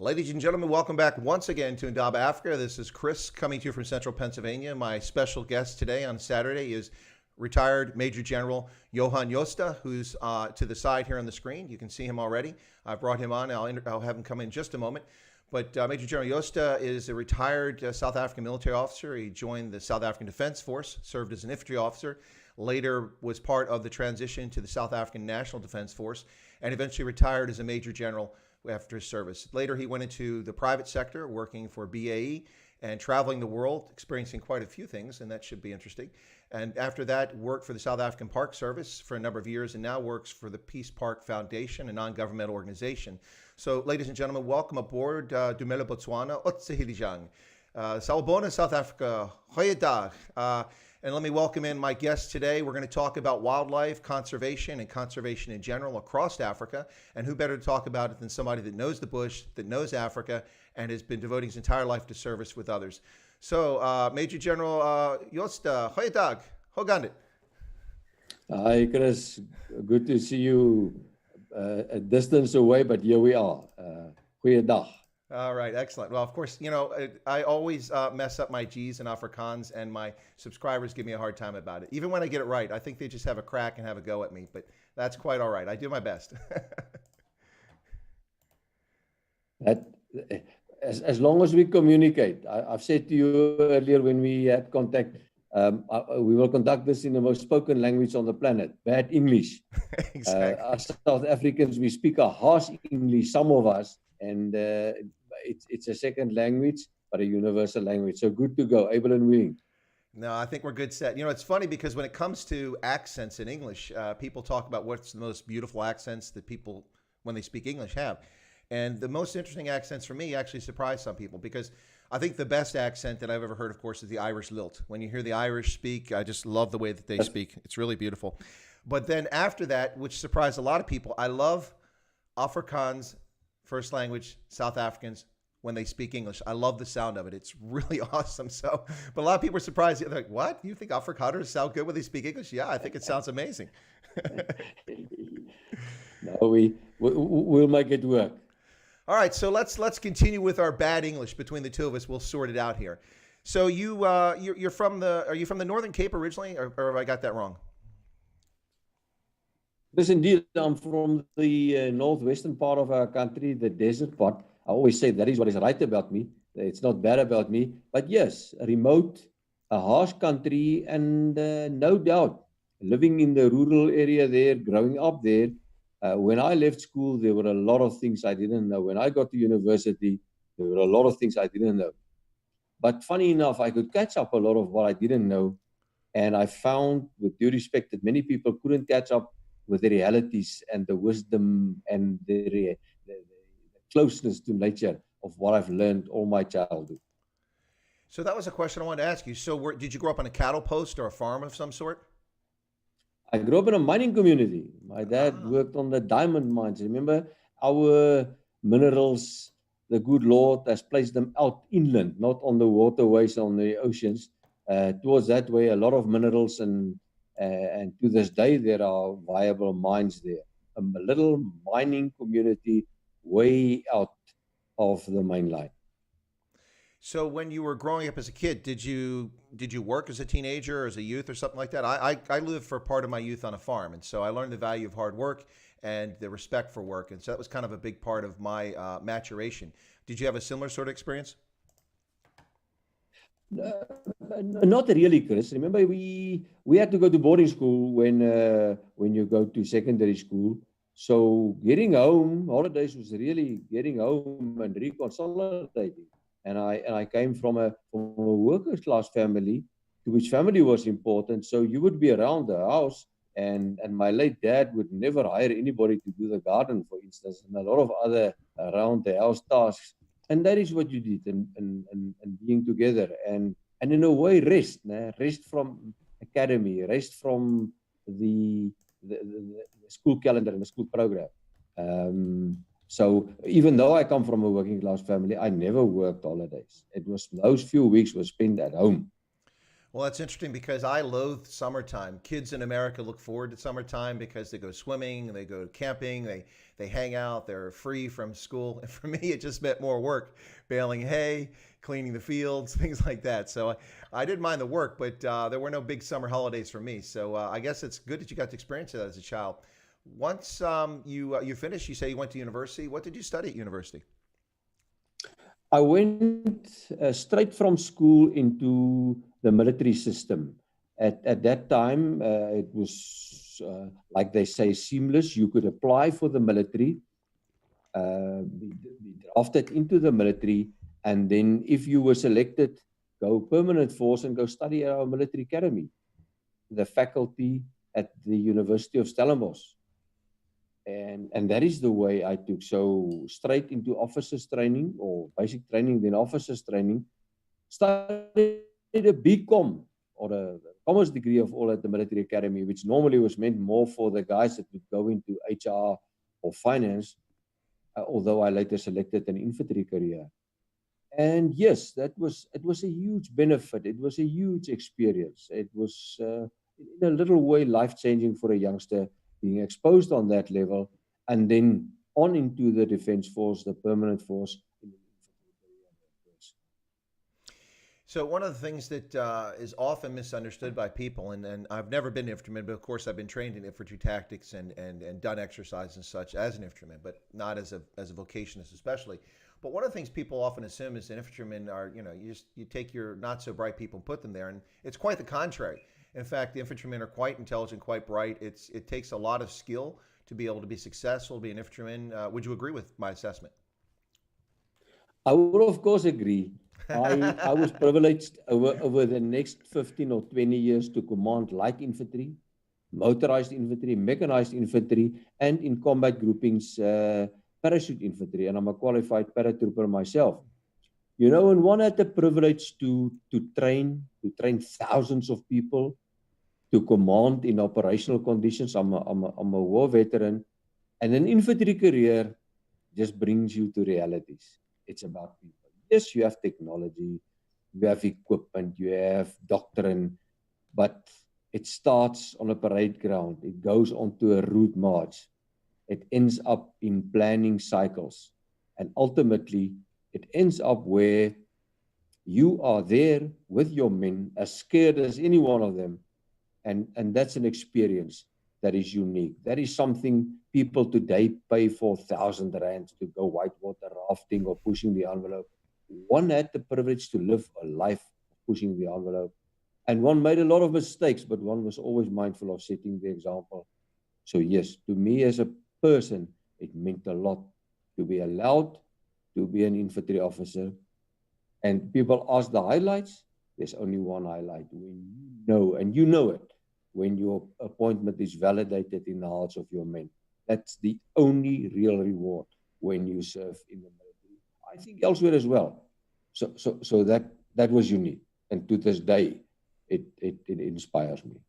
Ladies and gentlemen, welcome back once again to Indaba Africa. This is Chris coming to you from Central Pennsylvania. My special guest today on Saturday is retired Major General Johan Jooste, who's to the side here on the screen. You can see him already. I brought him on. I'll have him come in just a moment. But Major General Jooste is a retired South African military officer. He joined the South African Defense Force, served as an infantry officer, later was part of the transition to the South African National Defense Force, and eventually retired as a Major General after his service. Later, he went into the private sector, working for BAE and traveling the world, experiencing quite a few things, and that should be interesting. And after that, worked for the South African Park Service for a number of years, and now works for the Peace Park Foundation, a non-governmental organization. So, ladies and gentlemen, welcome aboard Dumela Botswana, Otsehilijang. Sawubona, South Africa, Goeiedag. And let me welcome in my guests today. We're going to talk about wildlife conservation and conservation in general across Africa. And who better to talk about it than somebody that knows the bush, that knows Africa, and has been devoting his entire life to service with others. So, Major General Jooste, goeiedag, hoe gaan dit? Hi, Chris. Good to see you a distance away, but here we are. Goeiedag. All right, excellent. Well, of course, you know, I always mess up my G's and Afrikaans, and my subscribers give me a hard time about it. Even when I get it right, I think they just have a crack and have a go at me, but that's quite all right. I do my best. As long as we communicate, I've said to you earlier when we had contact, we will conduct this in the most spoken language on the planet, bad English. Exactly. As South Africans, we speak a harsh English, some of us, and it's a second language, but a universal language. So good to go, able and willing. No, I think we're good set. You know, it's funny because when it comes to accents in English, people talk about what's the most beautiful accents that people, when they speak English, have. And the most interesting accents for me actually surprise some people, because I think the best accent that I've ever heard, of course, is the Irish lilt. When you hear the Irish speak, I just love the way that they speak. It's really beautiful. But then after that, which surprised a lot of people, I love Afrikaans, first language, South Africans, when they speak English. I love the sound of it. It's really awesome. So, but a lot of people are surprised. They're like, what? You think Afrikaners sound good when they speak English? Yeah, I think it sounds amazing. No, we'll make it work. All right, so let's continue with our bad English between the two of us. We'll sort it out here. So you're from are you from the Northern Cape originally, or have I got that wrong? Yes, indeed. I'm from the northwestern part of our country, the desert part. I always say that is what is right about me. It's not bad about me. But yes, a remote, a harsh country, and no doubt, living in the rural area there, growing up there, when I left school, there were a lot of things I didn't know. When I got to university, there were a lot of things I didn't know. But funny enough, I could catch up a lot of what I didn't know. And I found, with due respect, that many people couldn't catch up with the realities and the wisdom and the closeness to nature of what I've learned all my childhood. So that was a question I wanted to ask you. So did you grow up on a cattle post or a farm of some sort? I grew up in a mining community. My dad worked on the diamond mines. Remember, our minerals, the good Lord has placed them out inland, not on the waterways, on the oceans. Towards that way, a lot of minerals, and to this day, there are viable mines there. A little mining community way out of the main line. So when you were growing up as a kid, did you work as a teenager or as a youth or something like that? I lived for part of my youth on a farm, and so I learned the value of hard work and the respect for work, and so that was kind of a big part of my maturation. Did you have a similar sort of experience? Not really, Chris. Remember, we had to go to boarding school when you go to secondary school. So getting home, holidays was really getting home and reconsolidating. And I came from a workers' class family, to which family was important. So you would be around the house, and my late dad would never hire anybody to do the garden, for instance, and a lot of other around the house tasks. And that is what you did, and being together, and in a way rest from academy, rest from the school calendar and the school program. So even though I come from a working class family, I never worked holidays. It was those few weeks were spent at home. Well, that's interesting because I loathe summertime. Kids in America look forward to summertime because they go swimming, they go camping, they hang out, they're free from school. And for me, it just meant more work, baling hay, cleaning the fields, things like that. So I didn't mind the work, but there were no big summer holidays for me. So I guess it's good that you got to experience that as a child. Once you finished, you say you went to university. What did you study at university? I went straight from school into the military system. At that time, it was, like they say, seamless. You could apply for the military, be drafted into the military, and then if you were selected, go permanent force and go study at our military academy, the faculty at the University of Stellenbosch. And that is the way I took. So straight into officers training or basic training, then officers training. Studied a BCom or a commerce degree of all at the military academy, which normally was meant more for the guys that would go into HR or finance, although I later selected an infantry career. And yes, it was a huge benefit. It was a huge experience. It was, in a little way, life-changing for a youngster, being exposed on that level, and then on into the defense force, the permanent force. So one of the things that is often misunderstood by people, and I've never been an infantryman, but of course I've been trained in infantry tactics and done exercise and such as an infantryman, but not as a vocationist especially. But one of the things people often assume is that infantrymen are, you take your not so bright people and put them there, and it's quite the contrary. In fact, the infantrymen are quite intelligent, quite bright. It takes a lot of skill to be able to be successful, to be an infantryman. Would you agree with my assessment? I would, of course, agree. I was privileged over the next 15 or 20 years to command light infantry, motorized infantry, mechanized infantry, and in combat groupings, parachute infantry. And I'm a qualified paratrooper myself. And one had the privilege to train thousands of people, to command in operational conditions. I'm a war veteran. And an infantry career just brings you to realities. It's about people. Yes, you have technology, you have equipment, you have doctrine, but it starts on a parade ground. It goes onto a route march. It ends up in planning cycles. And ultimately, it ends up where you are there with your men, as scared as any one of them. And that's an experience that is unique. That is something people today pay for 1,000 rands to go whitewater rafting or pushing the envelope. One had the privilege to live a life of pushing the envelope. And one made a lot of mistakes, but one was always mindful of setting the example. So yes, to me as a person, it meant a lot to be allowed to be an infantry officer. And people ask the highlights. There's only one highlight. When you know, and you know it, when your appointment is validated in the hearts of your men. That's the only real reward when you serve in the military. I think elsewhere as well. So that was unique. And to this day, it inspires me.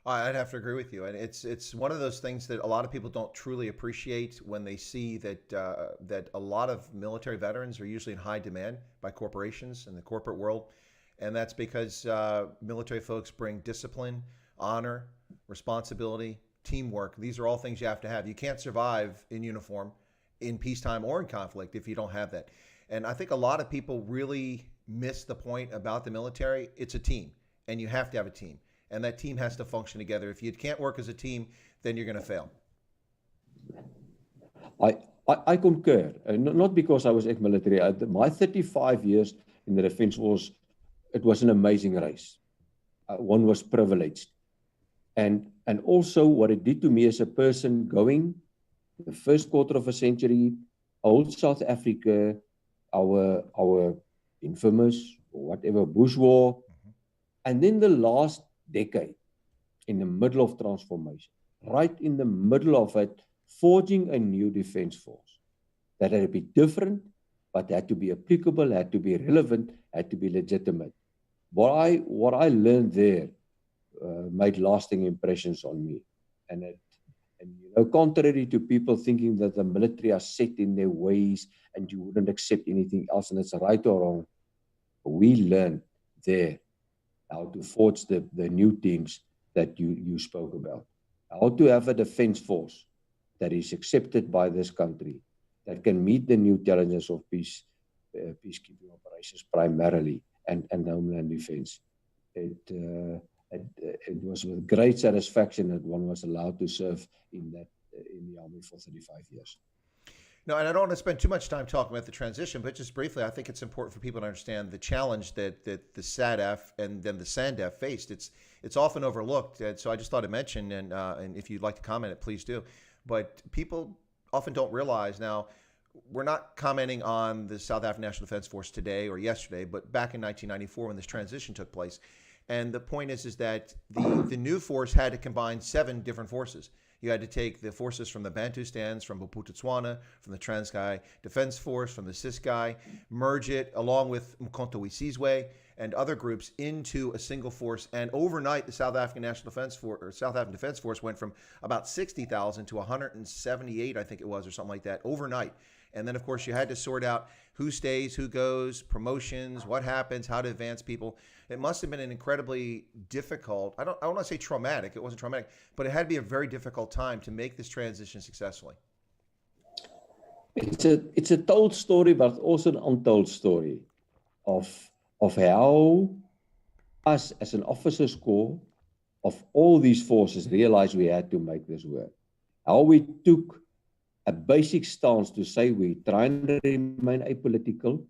I'd have to agree with you, and it's one of those things that a lot of people don't truly appreciate when they see that that a lot of military veterans are usually in high demand by corporations in the corporate world, and that's because military folks bring discipline, honor, responsibility, teamwork. These are all things you have to have. You can't survive in uniform in peacetime or in conflict if you don't have that. And I think a lot of people really miss the point about the military. It's a team, and you have to have a team. And that team has to function together. If you can't work as a team, then you're going to fail. I concur. Not because I was ex-military. My 35 years in the Defence Force, it was an amazing race. One was privileged. And also what it did to me as a person going the first quarter of a century, old South Africa, our infamous, or whatever, Bush War, and then the last decade in the middle of transformation, right in the middle of it, forging a new defense force that had to be different, but had to be applicable, had to be relevant, had to be legitimate. What I learned there made lasting impressions on me. And contrary to people thinking that the military are set in their ways and you wouldn't accept anything else and it's right or wrong, we learned there how to forge the new teams that you spoke about, how to have a defense force that is accepted by this country, that can meet the new challenges of peacekeeping operations primarily, and homeland defense. It was with great satisfaction that one was allowed to serve in the Army for 35 years. No, and I don't want to spend too much time talking about the transition, but just briefly, I think it's important for people to understand the challenge that the SADF and then the SANDF faced. It's often overlooked, and so I just thought I'd mention, and if you'd like to comment it, please do. But people often don't realize now, we're not commenting on the South African National Defense Force today or yesterday, but back in 1994 when this transition took place. And the point is that the new force had to combine 7 different forces. You had to take the forces from the Bantustans, from Bophuthatswana, from the Transkei Defense Force, from the Ciskei, merge it along with Umkhonto we Sizwe and other groups into a single force. And overnight, the South African National Defense Force, or South African Defense Force, went from about 60,000 to 178, I think it was, or something like that, overnight. And then, of course, you had to sort out who stays, who goes, promotions, what happens, how to advance people. It must have been an incredibly difficult, I don't want to say traumatic, it wasn't traumatic, but it had to be a very difficult time to make this transition successfully. It's a told story, but also an untold story of how us as an officers' corps of all these forces realized we had to make this work. How we took a basic stance to say we try and remain apolitical,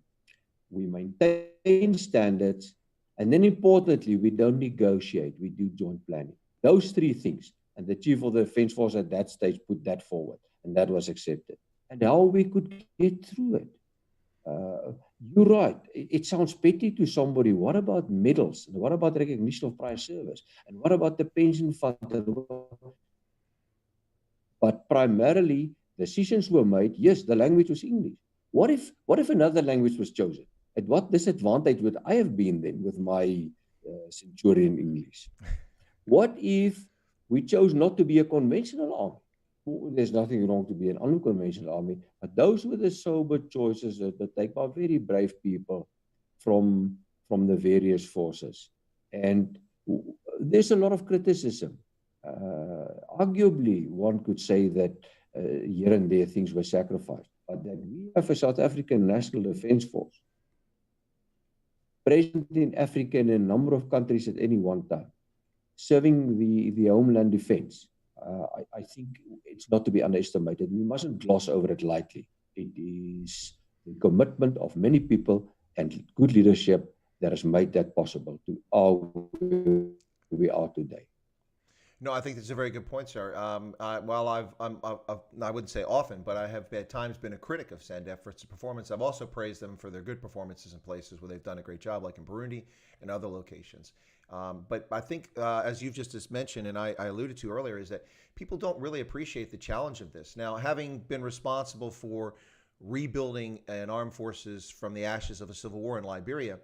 we maintain standards, and then importantly, we don't negotiate, we do joint planning. Those 3 things, and the Chief of the Defense Force at that stage put that forward, and that was accepted. And how we could get through it. You're right, it sounds petty to somebody. What about medals? And what about recognition of prior service? And what about the pension fund? But primarily, decisions were made. Yes, the language was English. What if another language was chosen? At what disadvantage would I have been then with my Centurion English? What if we chose not to be a conventional army? Well, there's nothing wrong to be an unconventional army, but those were the sober choices that were taken by very brave people from the various forces. And there's a lot of criticism. Arguably, one could say that here and there things were sacrificed, but that we have a South African National Defense Force present in Africa in a number of countries at any one time, serving the homeland defense. I think it's not to be underestimated. We mustn't gloss over it lightly. It is the commitment of many people and good leadership that has made that possible to where we are today. No, I think that's a very good point, sir. While I wouldn't say often, but I have at times been a critic of SANDF for its performance, I've also praised them for their good performances in places where they've done a great job, like in Burundi and other locations. But I think, as you've just mentioned, and I alluded to earlier, is that people don't really appreciate the challenge of this. Now, having been responsible for rebuilding an armed forces from the ashes of a civil war in Liberia,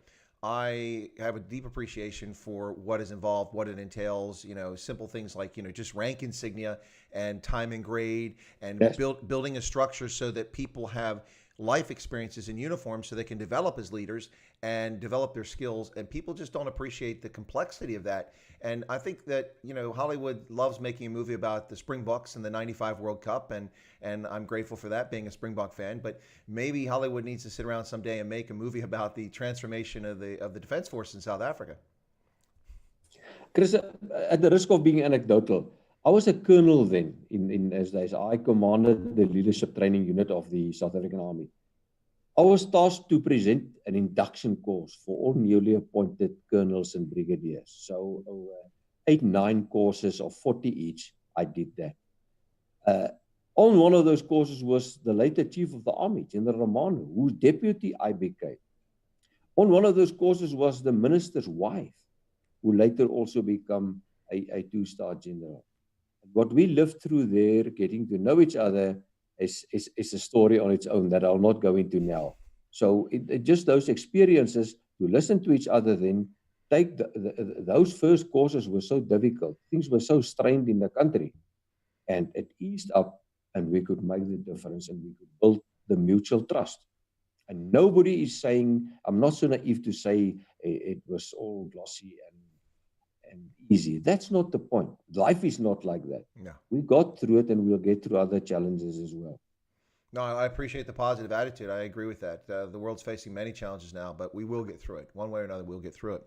I have a deep appreciation for what is involved, what it entails, simple things like, just rank insignia and time and grade and Yes. building a structure so that people have life experiences in uniform so they can develop as leaders and develop their skills. And people just don't appreciate the complexity of that. And I think that, Hollywood loves making a movie about the Springboks and the 95 World Cup. And I'm grateful for that, being a Springbok fan. But maybe Hollywood needs to sit around someday and make a movie about the transformation of the Defense Force in South Africa. Chris, at the risk of being anecdotal, I was a colonel then in those days. I commanded the leadership training unit of the South African Army. I was tasked to present an induction course for all newly appointed colonels and brigadiers. So 8-9 courses of 40 each, I did that. On one of those courses was the later Chief of the Army, General Romano, whose deputy I became. On one of those courses was the minister's wife, who later also became a 2-star general. What we lived through there, getting to know each other, is a story on its own that I'll not go into now. So just those experiences, to listen to each other then, take those first courses were so difficult. Things were so strained in the country. And it eased up and we could make the difference and we could build the mutual trust. And nobody is saying, I'm not so naive to say it was all glossy and and easy. That's not the point. Life is not like that. No. We got through it, and we'll get through other challenges as well. No, I appreciate the positive attitude. I agree with that. The world's facing many challenges now, but we will get through it. One way or another, we'll get through it.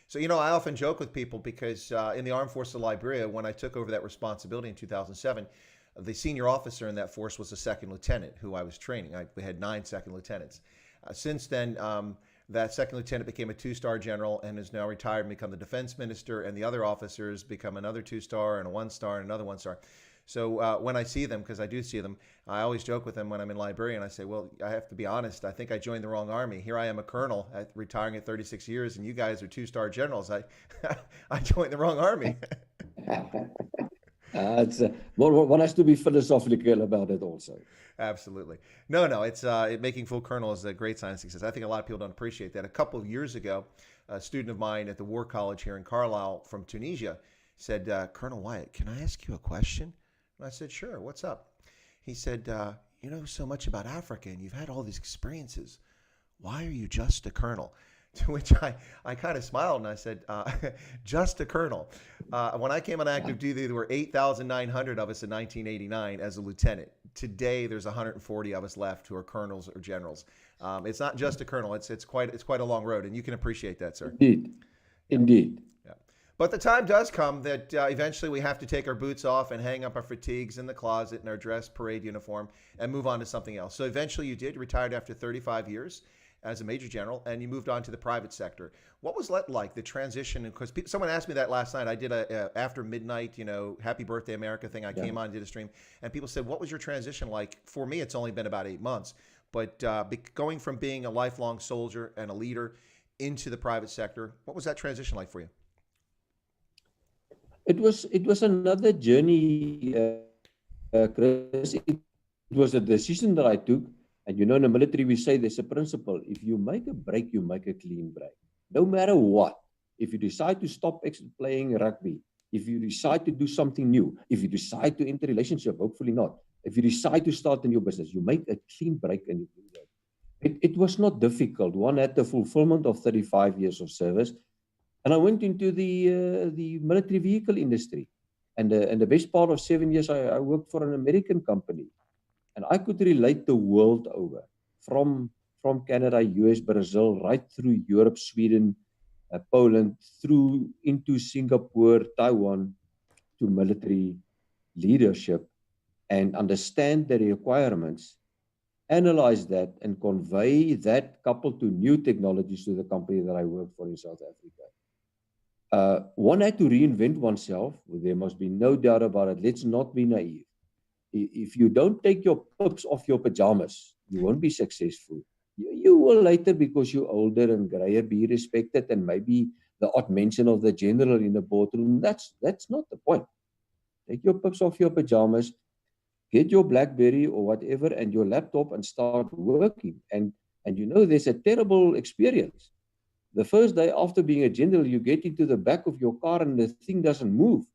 So, I often joke with people because in the Armed Forces of Liberia, when I took over that responsibility in 2007, the senior officer in that force was a second lieutenant who I was training. We had 9 second lieutenants. Since then, that second lieutenant became a 2-star general and is now retired and become the defense minister, and the other officers become another 2-star and a 1-star and another 1-star. So when I see them, because I do see them, I always joke with them when I'm in Liberia, and I say, well, I have to be honest. I think I joined the wrong army. Here I am, a colonel, retiring at 36 years, and you guys are 2-star generals. I joined the wrong army. One has to be philosophical about it also. Absolutely. No, it's making full colonel is a great sign of success. I think a lot of people don't appreciate that. A couple of years ago, a student of mine at the War College here in Carlisle from Tunisia said, Colonel Wyatt, can I ask you a question? And I said, sure, what's up? He said, you know so much about Africa and you've had all these experiences. Why are you just a colonel? To which I kind of smiled and I said, just a colonel. When I came on active duty, there were 8,900 of us in 1989 as a lieutenant. Today, there's 140 of us left who are colonels or generals. It's not just a colonel. It's quite a long road, and you can appreciate that, sir. Indeed. Yeah. But the time does come that eventually we have to take our boots off and hang up our fatigues in the closet and our dress parade uniform and move on to something else. So eventually you did, retired after 35 years as a major general, and you moved on to the private sector. What was that like, the transition? Because someone asked me that last night. I did a after midnight, Happy Birthday America thing. I came on and did a stream, and people said, what was your transition like? For me, it's only been about 8 months. But going from being a lifelong soldier and a leader into the private sector, what was that transition like for you? It was another journey, Chris. It was a decision that I took. And in the military, we say there's a principle. If you make a break, you make a clean break. No matter what. If you decide to stop playing rugby, if you decide to do something new, if you decide to enter a relationship, hopefully not. If you decide to start a new business, you make a clean break and you do that. It was not difficult. One had the fulfillment of 35 years of service. And I went into the military vehicle industry. And the best part of 7 years, I worked for an American company. And I could relate the world over, from Canada, US, Brazil, right through Europe, Sweden, Poland, through into Singapore, Taiwan, to military leadership, and understand the requirements, analyze that, and convey that coupled to new technologies to the company that I work for in South Africa. One had to reinvent oneself. There must be no doubt about it. Let's not be naive. If you don't take your pips off your pajamas, you won't be successful. You will later, because you're older and grayer, be respected, and maybe the odd mention of the general in the boardroom. That's not the point. Take your pips off your pajamas, get your BlackBerry or whatever, and your laptop, and start working. And there's a terrible experience. The first day after being a general, you get into the back of your car and the thing doesn't move.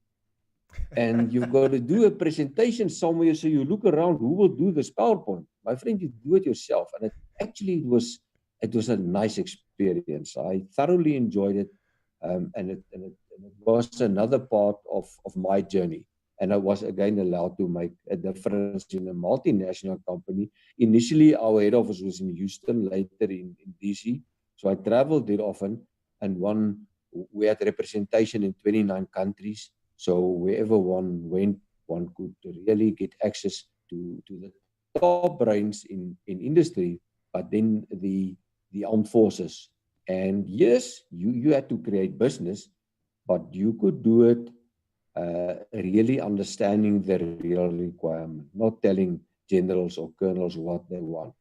And you've got to do a presentation somewhere, so you look around, who will do this PowerPoint? My friend, you do it yourself. And it was a nice experience. I thoroughly enjoyed it. And it was another part of my journey. And I was again allowed to make a difference in a multinational company. Initially, our head office was in Houston, later in DC. So I traveled there often, and we had representation in 29 countries. So wherever one went, one could really get access to the top brains in industry, but then the armed forces. And yes, you had to create business, but you could do it really understanding the real requirement, not telling generals or colonels what they want.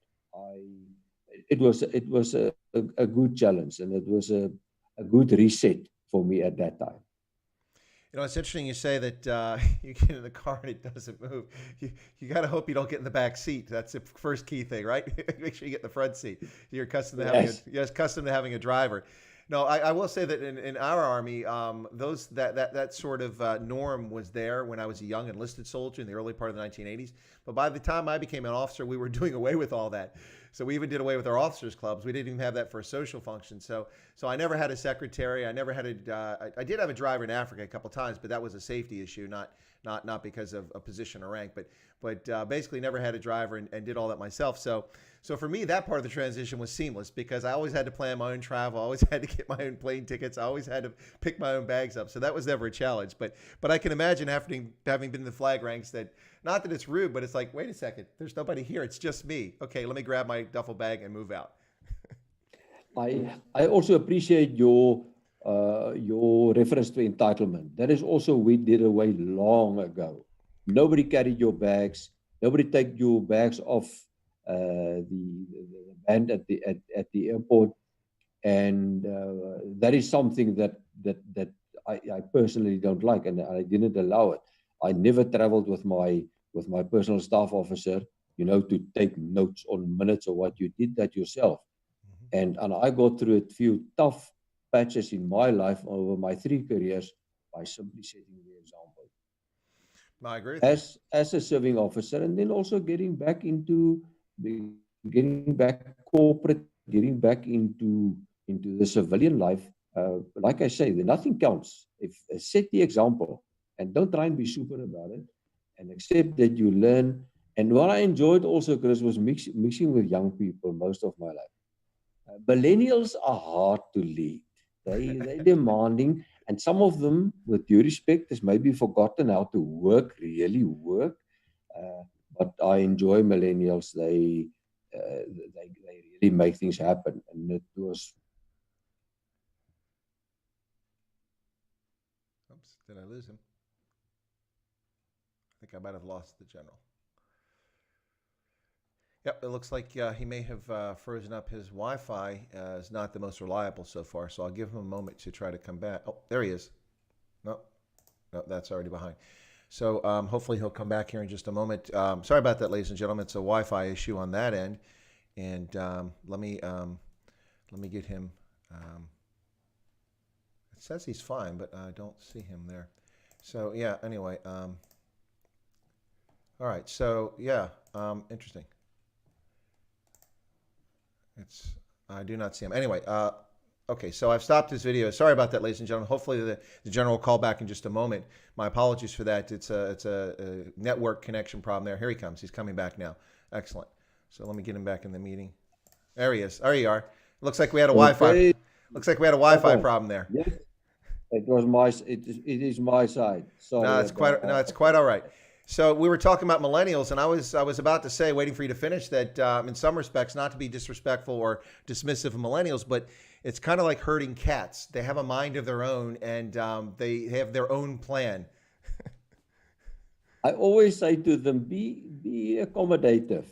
It was a good challenge, and it was a good reset for me at that time. It's interesting you say that you get in the car and it doesn't move. You got to hope you don't get in the back seat. That's the first key thing, right? Make sure you get in the front seat. You're accustomed to having a driver. No, I will say that in our Army, that sort of norm was there when I was a young enlisted soldier in the early part of the 1980s. But by the time I became an officer, we were doing away with all that. So we even did away with our officers clubs. We didn't even have that for a social function. So I never had a secretary. I never had I did have a driver in Africa a couple times, but that was a safety issue, not because of a position or rank. But basically never had a driver and did all that myself. So for me, that part of the transition was seamless because I always had to plan my own travel. I always had to get my own plane tickets. I always had to pick my own bags up. So that was never a challenge. But I can imagine having been in the flag ranks that, not that it's rude, but it's like, wait a second, there's nobody here. It's just me. Okay, let me grab my duffel bag and move out. I also appreciate your reference to entitlement. That is also we did away long ago. Nobody carried your bags. Nobody take your bags off the band at the airport, and that is something that I personally don't like, and I didn't allow it. I never traveled with my personal staff officer, to take notes on minutes or what you did that yourself. And I got through a few tough patches in my life over my 3 careers by simply setting the example. I agree with you. As a serving officer, and then also getting back corporate, getting back into the civilian life. Like I say, nothing counts. If set the example and don't try and be super about it, and accept that you learn. And what I enjoyed also, Chris, was mixing with young people most of my life. Millennials are hard to lead. They're demanding, and some of them, with due respect, has maybe forgotten how to really work. But I enjoy millennials. They really make things happen, and it was. Oops, did I lose him? I think I might have lost the general. Yep, it looks like he may have frozen up. His Wi-Fi is not the most reliable so far, so I'll give him a moment to try to come back. Oh, there he is. No, that's already behind. So hopefully he'll come back here in just a moment. Sorry about that, ladies and gentlemen. It's a Wi-Fi issue on that end, and let me get him. It says he's fine, but I don't see him there. So yeah. Anyway, all right. So yeah, interesting. I do not see him. Anyway, okay, so I've stopped this video. Sorry about that, ladies and gentlemen. Hopefully the general will call back in just a moment. My apologies for that. It's a network connection problem there. Here he comes. He's coming back now. Excellent. So let me get him back in the meeting. There he is. There you are. Looks like we had a Wi-Fi. Looks like we had a Wi-Fi problem there. Yes, it is my side. Sorry. No, it's quite all right. So we were talking about millennials, and I was about to say, waiting for you to finish, that in some respects, not to be disrespectful or dismissive of millennials, but it's kind of like herding cats. They have a mind of their own, and they have their own plan. I always say to them, be accommodative.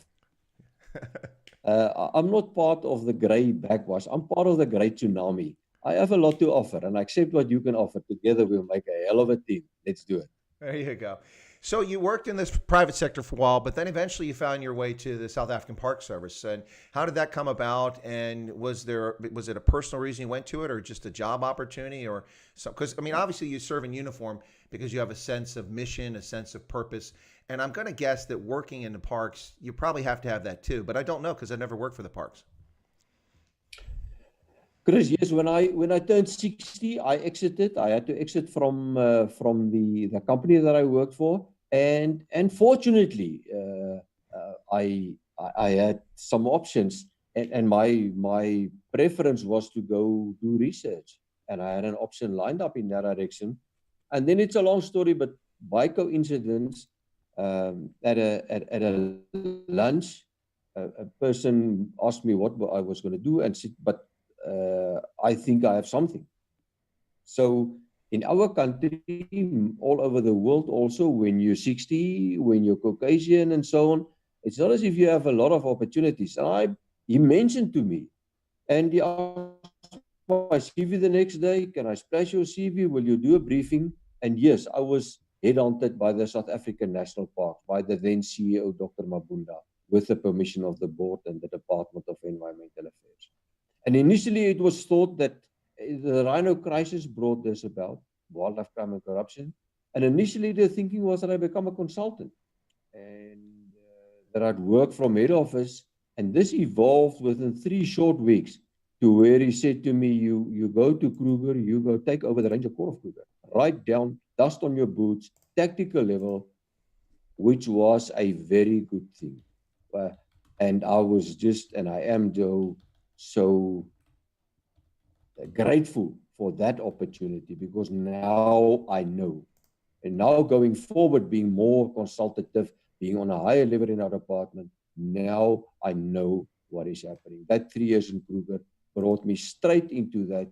I'm not part of the gray backwash. I'm part of the gray tsunami. I have a lot to offer, and I accept what you can offer. Together, we'll make a hell of a team. Let's do it. There you go. So you worked in this private sector for a while, but then eventually you found your way to the South African Park Service. And how did that come about? And was it a personal reason you went to it, or just a job opportunity, or so? Because I mean, obviously you serve in uniform because you have a sense of mission, a sense of purpose. And I'm going to guess that working in the parks, you probably have to have that too. But I don't know because I never worked for the parks. Chris, yes, when I turned 60, I exited. I had to exit from the company that I worked for. And fortunately, I had some options, and my preference was to go do research, and I had an option lined up in that direction. And then it's a long story, but by coincidence, at a lunch, a person asked me what I was going to do, and said, "But I think I have something." So in our country, all over the world also, when you're 60, when you're Caucasian and so on, it's not as if you have a lot of opportunities. And he mentioned to me, and he asked my CV the next day, "Can I splash your CV? Will you do a briefing?" And yes, I was headhunted by the South African National Park, by the then CEO, Dr. Mabunda, with the permission of the board and the Department of Environmental Affairs. And initially it was thought that the rhino crisis brought this about, wildlife crime and corruption. And initially the thinking was that I become a consultant and that I'd work from head office And this evolved within 3 short weeks to where he said to me, you go to Kruger, you go take over the Ranger Corps of Kruger, write down, dust on your boots, tactical level, which was a very good thing. And I was just, and I am, Joe, so grateful for that opportunity, because now I know. And now going forward, being more consultative, being on a higher level in our department, now I know what is happening. That 3 years in Kruger brought me straight into that.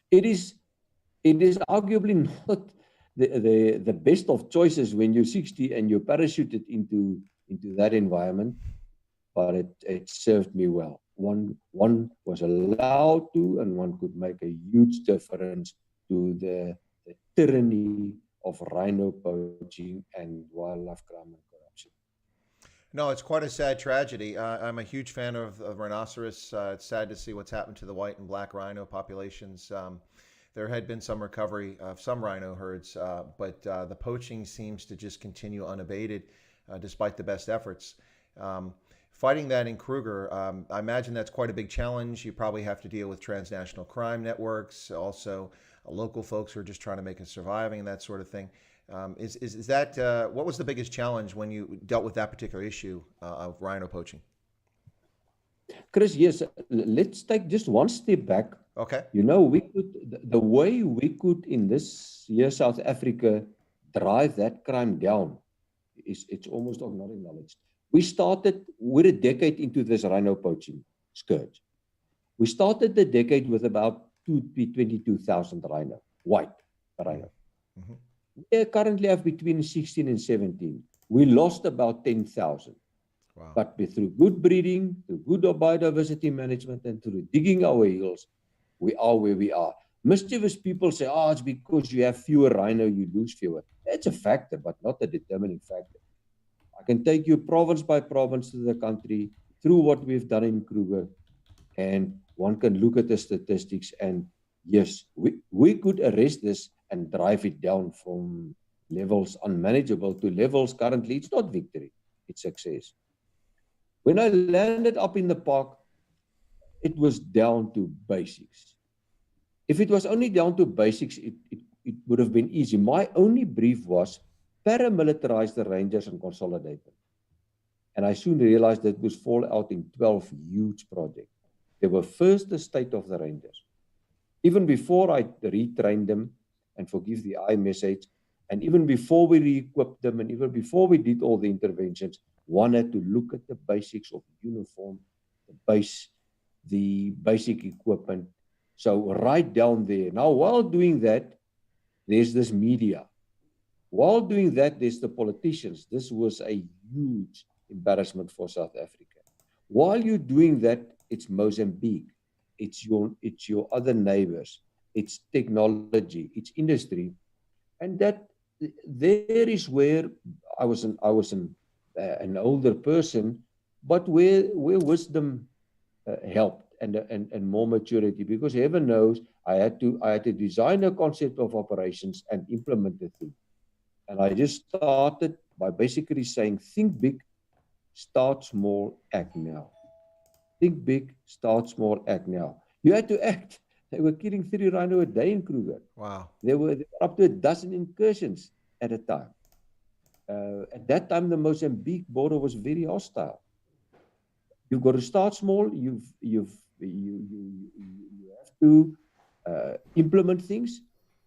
It is arguably not the best of choices when you're 60 and you're parachuted into that environment, but it served me well. One was allowed to, and one could make a huge difference to the tyranny of rhino poaching and wildlife crime and corruption. No, it's quite a sad tragedy. I'm a huge fan of rhinoceros. It's sad to see what's happened to the white and black rhino populations. There had been some recovery of some rhino herds, but the poaching seems to just continue unabated, despite the best efforts. Fighting that in Kruger, I imagine that's quite a big challenge. You probably have to deal with transnational crime networks, also local folks who are just trying to make a surviving and that sort of thing. Is that what was the biggest challenge when you dealt with that particular issue of rhino poaching? Chris, yes, let's take just one step back. Okay. You know, we could, the way we could in this year, South Africa, drive that crime down, it's almost not acknowledged. We started, we're a decade into this rhino poaching scourge. We started the decade with about 22,000 rhino, white rhino. Mm-hmm. We currently have between 16 and 17. We lost about 10,000. Wow. But through good breeding, through good biodiversity management, and through digging our heels, we are where we are. Mischievous people say, oh, it's because you have fewer rhino, you lose fewer. That's a factor, but not a determining factor. I can take you province by province to the country through what we've done in Kruger, and one can look at the statistics, and yes, we could arrest this and drive it down from levels unmanageable to levels currently, it's not victory, it's success. When I landed up in the park, it was down to basics. If it was only down to basics, it would have been easy. My only brief was paramilitarize the Rangers and consolidate them. And I soon realized that it was fall out in 12 huge projects. They were first the state of the Rangers. Even before I retrained them, and forgive the I message, and even before we re-equipped them, and even before we did all the interventions, one had to look at the basics of uniform, the basic equipment. So right down there. Now, while doing that, there's this media. While doing that, there's the politicians. This was a huge embarrassment for South Africa. While you're doing that, it's Mozambique. It's your other neighbors. It's technology. It's industry. And that there is where I was an older person, but where wisdom helped and more maturity, because heaven knows I had to design a concept of operations and implement the thing. And I just started by basically saying, think big, start small, act now. Think big, start small, act now. You had to act. They were killing 3 rhino a day in Kruger. Wow. There were up to a dozen incursions at a time. At that time, the Mozambique border was very hostile. You've got to start small. You have to implement things,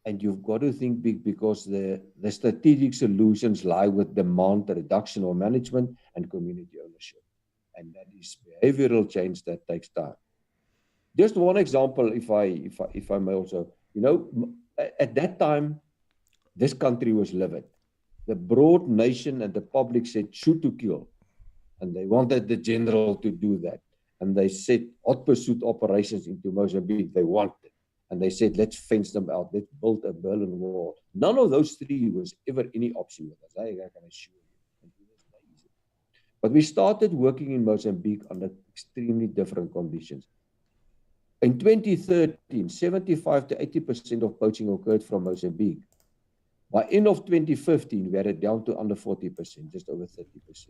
and you've got to think big, because the strategic solutions lie with demand reduction or management and community ownership. And that is behavioral change that takes time. Just one example, if I may also, at that time, this country was livid. The broad nation and the public said shoot to kill. And they wanted the general to do that. And they set hot pursuit operations into Mozambique. They wanted. And they said, let's fence them out. Let's build a Berlin Wall. None of those 3 was ever any option with us. I can assure you. But we started working in Mozambique under extremely different conditions. In 2013, 75 to 80% of poaching occurred from Mozambique. By end of 2015, we had it down to under 40%, just over 30%. It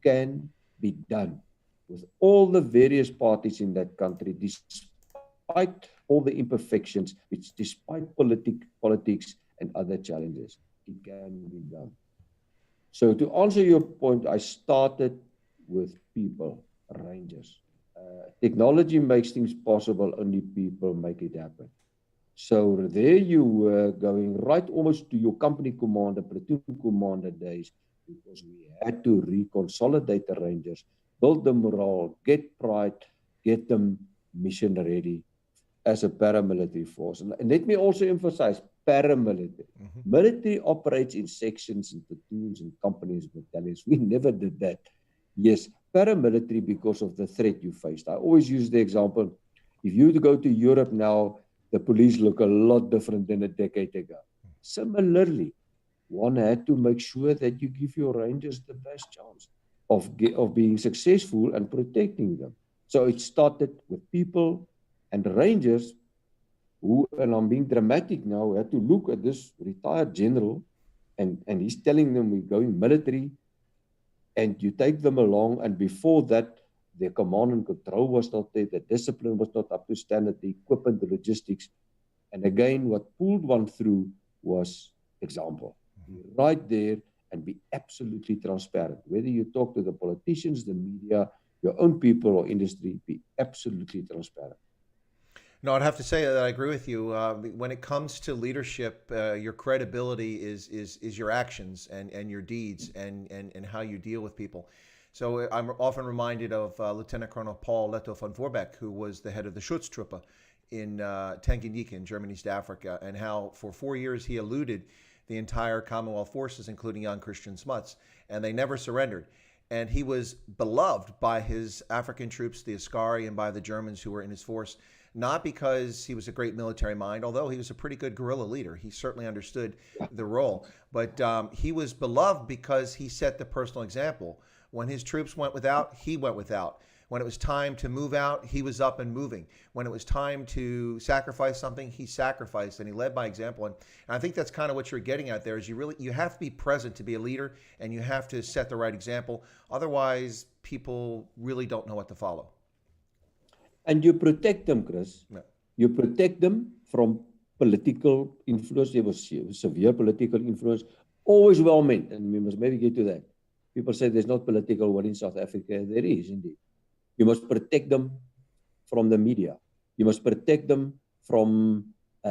can be done. with all the various parties in that country, despite all the imperfections, despite politics and other challenges, it can be done. So to answer your point, I started with people, rangers. Technology makes things possible, only people make it happen. So there you were going right almost to your company commander, platoon commander days, because we had to reconsolidate the Rangers, build the morale, get pride, get them mission ready as a paramilitary force. And let me also emphasize, paramilitary. Mm-hmm. Military operates in sections and platoons and companies, battalions. We never did that. Yes, paramilitary because of the threat you faced. I always use the example, if you go to Europe now, the police look a lot different than a decade ago. Similarly, one had to make sure that you give your Rangers the best chance of being successful and protecting them. So it started with people and Rangers who, and I'm being dramatic now, had to look at this retired general and he's telling them we're going military and you take them along, and before that, the command and control was not there, the discipline was not up to standard, the equipment, the logistics. And again, what pulled one through was example. Be right there and be absolutely transparent. Whether you talk to the politicians, the media, your own people or industry, be absolutely transparent. No, I'd have to say that I agree with you. When it comes to leadership, your credibility is your actions and your deeds and how you deal with people. So I'm often reminded of Lieutenant Colonel Paul Leto von Voorbeck, who was the head of the Schutztruppe in Tanganyika in German East Africa, and how for 4 years he eluded the entire Commonwealth forces, including Jan Christian Smuts, and they never surrendered. And he was beloved by his African troops, the Askari, and by the Germans who were in his force, not because he was a great military mind, although he was a pretty good guerrilla leader. He certainly understood the role. But he was beloved because he set the personal example. When his troops went without, he went without. When it was time to move out, he was up and moving. When it was time to sacrifice something, he sacrificed, and he led by example. And I think that's kind of what you're getting at there, is you have to be present to be a leader, and you have to set the right example. Otherwise, people really don't know what to follow. And you protect them, Chris. Yeah. You protect them from political influence. There was severe political influence, always well meant, and we must maybe get to that. People say there's not political will in South Africa. There is indeed. You must protect them from the media. You must protect them from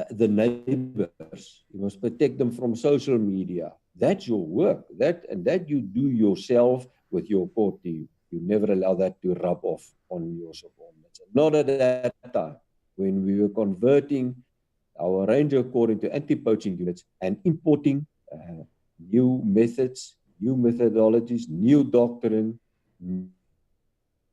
the neighbors. You must protect them from social media. That's your work. That you do yourself with your core team. You never allow that to rub off on your subordinates. Not at that time, when we were converting our Ranger Corps into anti-poaching units and importing new methods, new methodologies, new doctrine,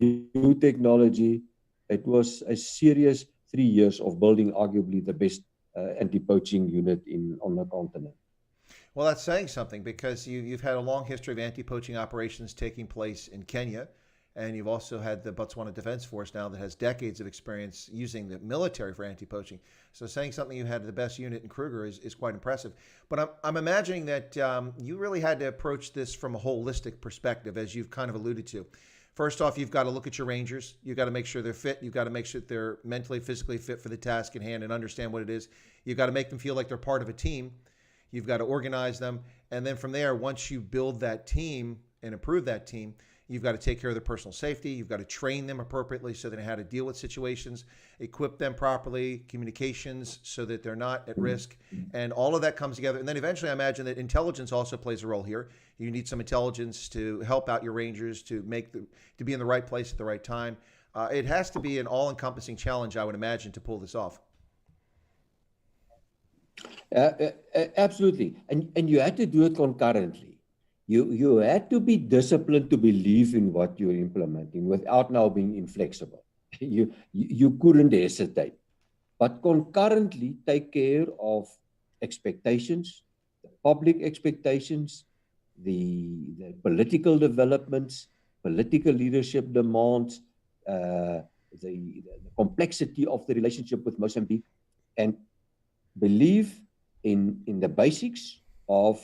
new technology. It was a serious 3 years of building arguably the best anti-poaching unit on the continent. Well, that's saying something, because you've had a long history of anti-poaching operations taking place in Kenya, and you've also had the Botswana Defense Force now that has decades of experience using the military for anti-poaching. So saying something you had the best unit in Kruger is quite impressive. But I'm imagining that you really had to approach this from a holistic perspective, as you've kind of alluded to. First off, you've got to look at your Rangers. You've got to make sure they're fit. You've got to make sure that they're mentally, physically fit for the task at hand and understand what it is. You've got to make them feel like they're part of a team. You've got to organize them. And then from there, once you build that team and improve that team, you've got to take care of their personal safety. You've got to train them appropriately so they know how to deal with situations, equip them properly, communications so that they're not at risk. And all of that comes together. And then eventually I imagine that intelligence also plays a role here. You need some intelligence to help out your Rangers to be in the right place at the right time. It has to be an all-encompassing challenge, I would imagine, to pull this off. Absolutely. And you had to do it concurrently. You had to be disciplined to believe in what you're implementing without now being inflexible. You couldn't hesitate. But concurrently take care of expectations, the public expectations, the political developments, political leadership demands, the complexity of the relationship with Mozambique, and believe in the basics of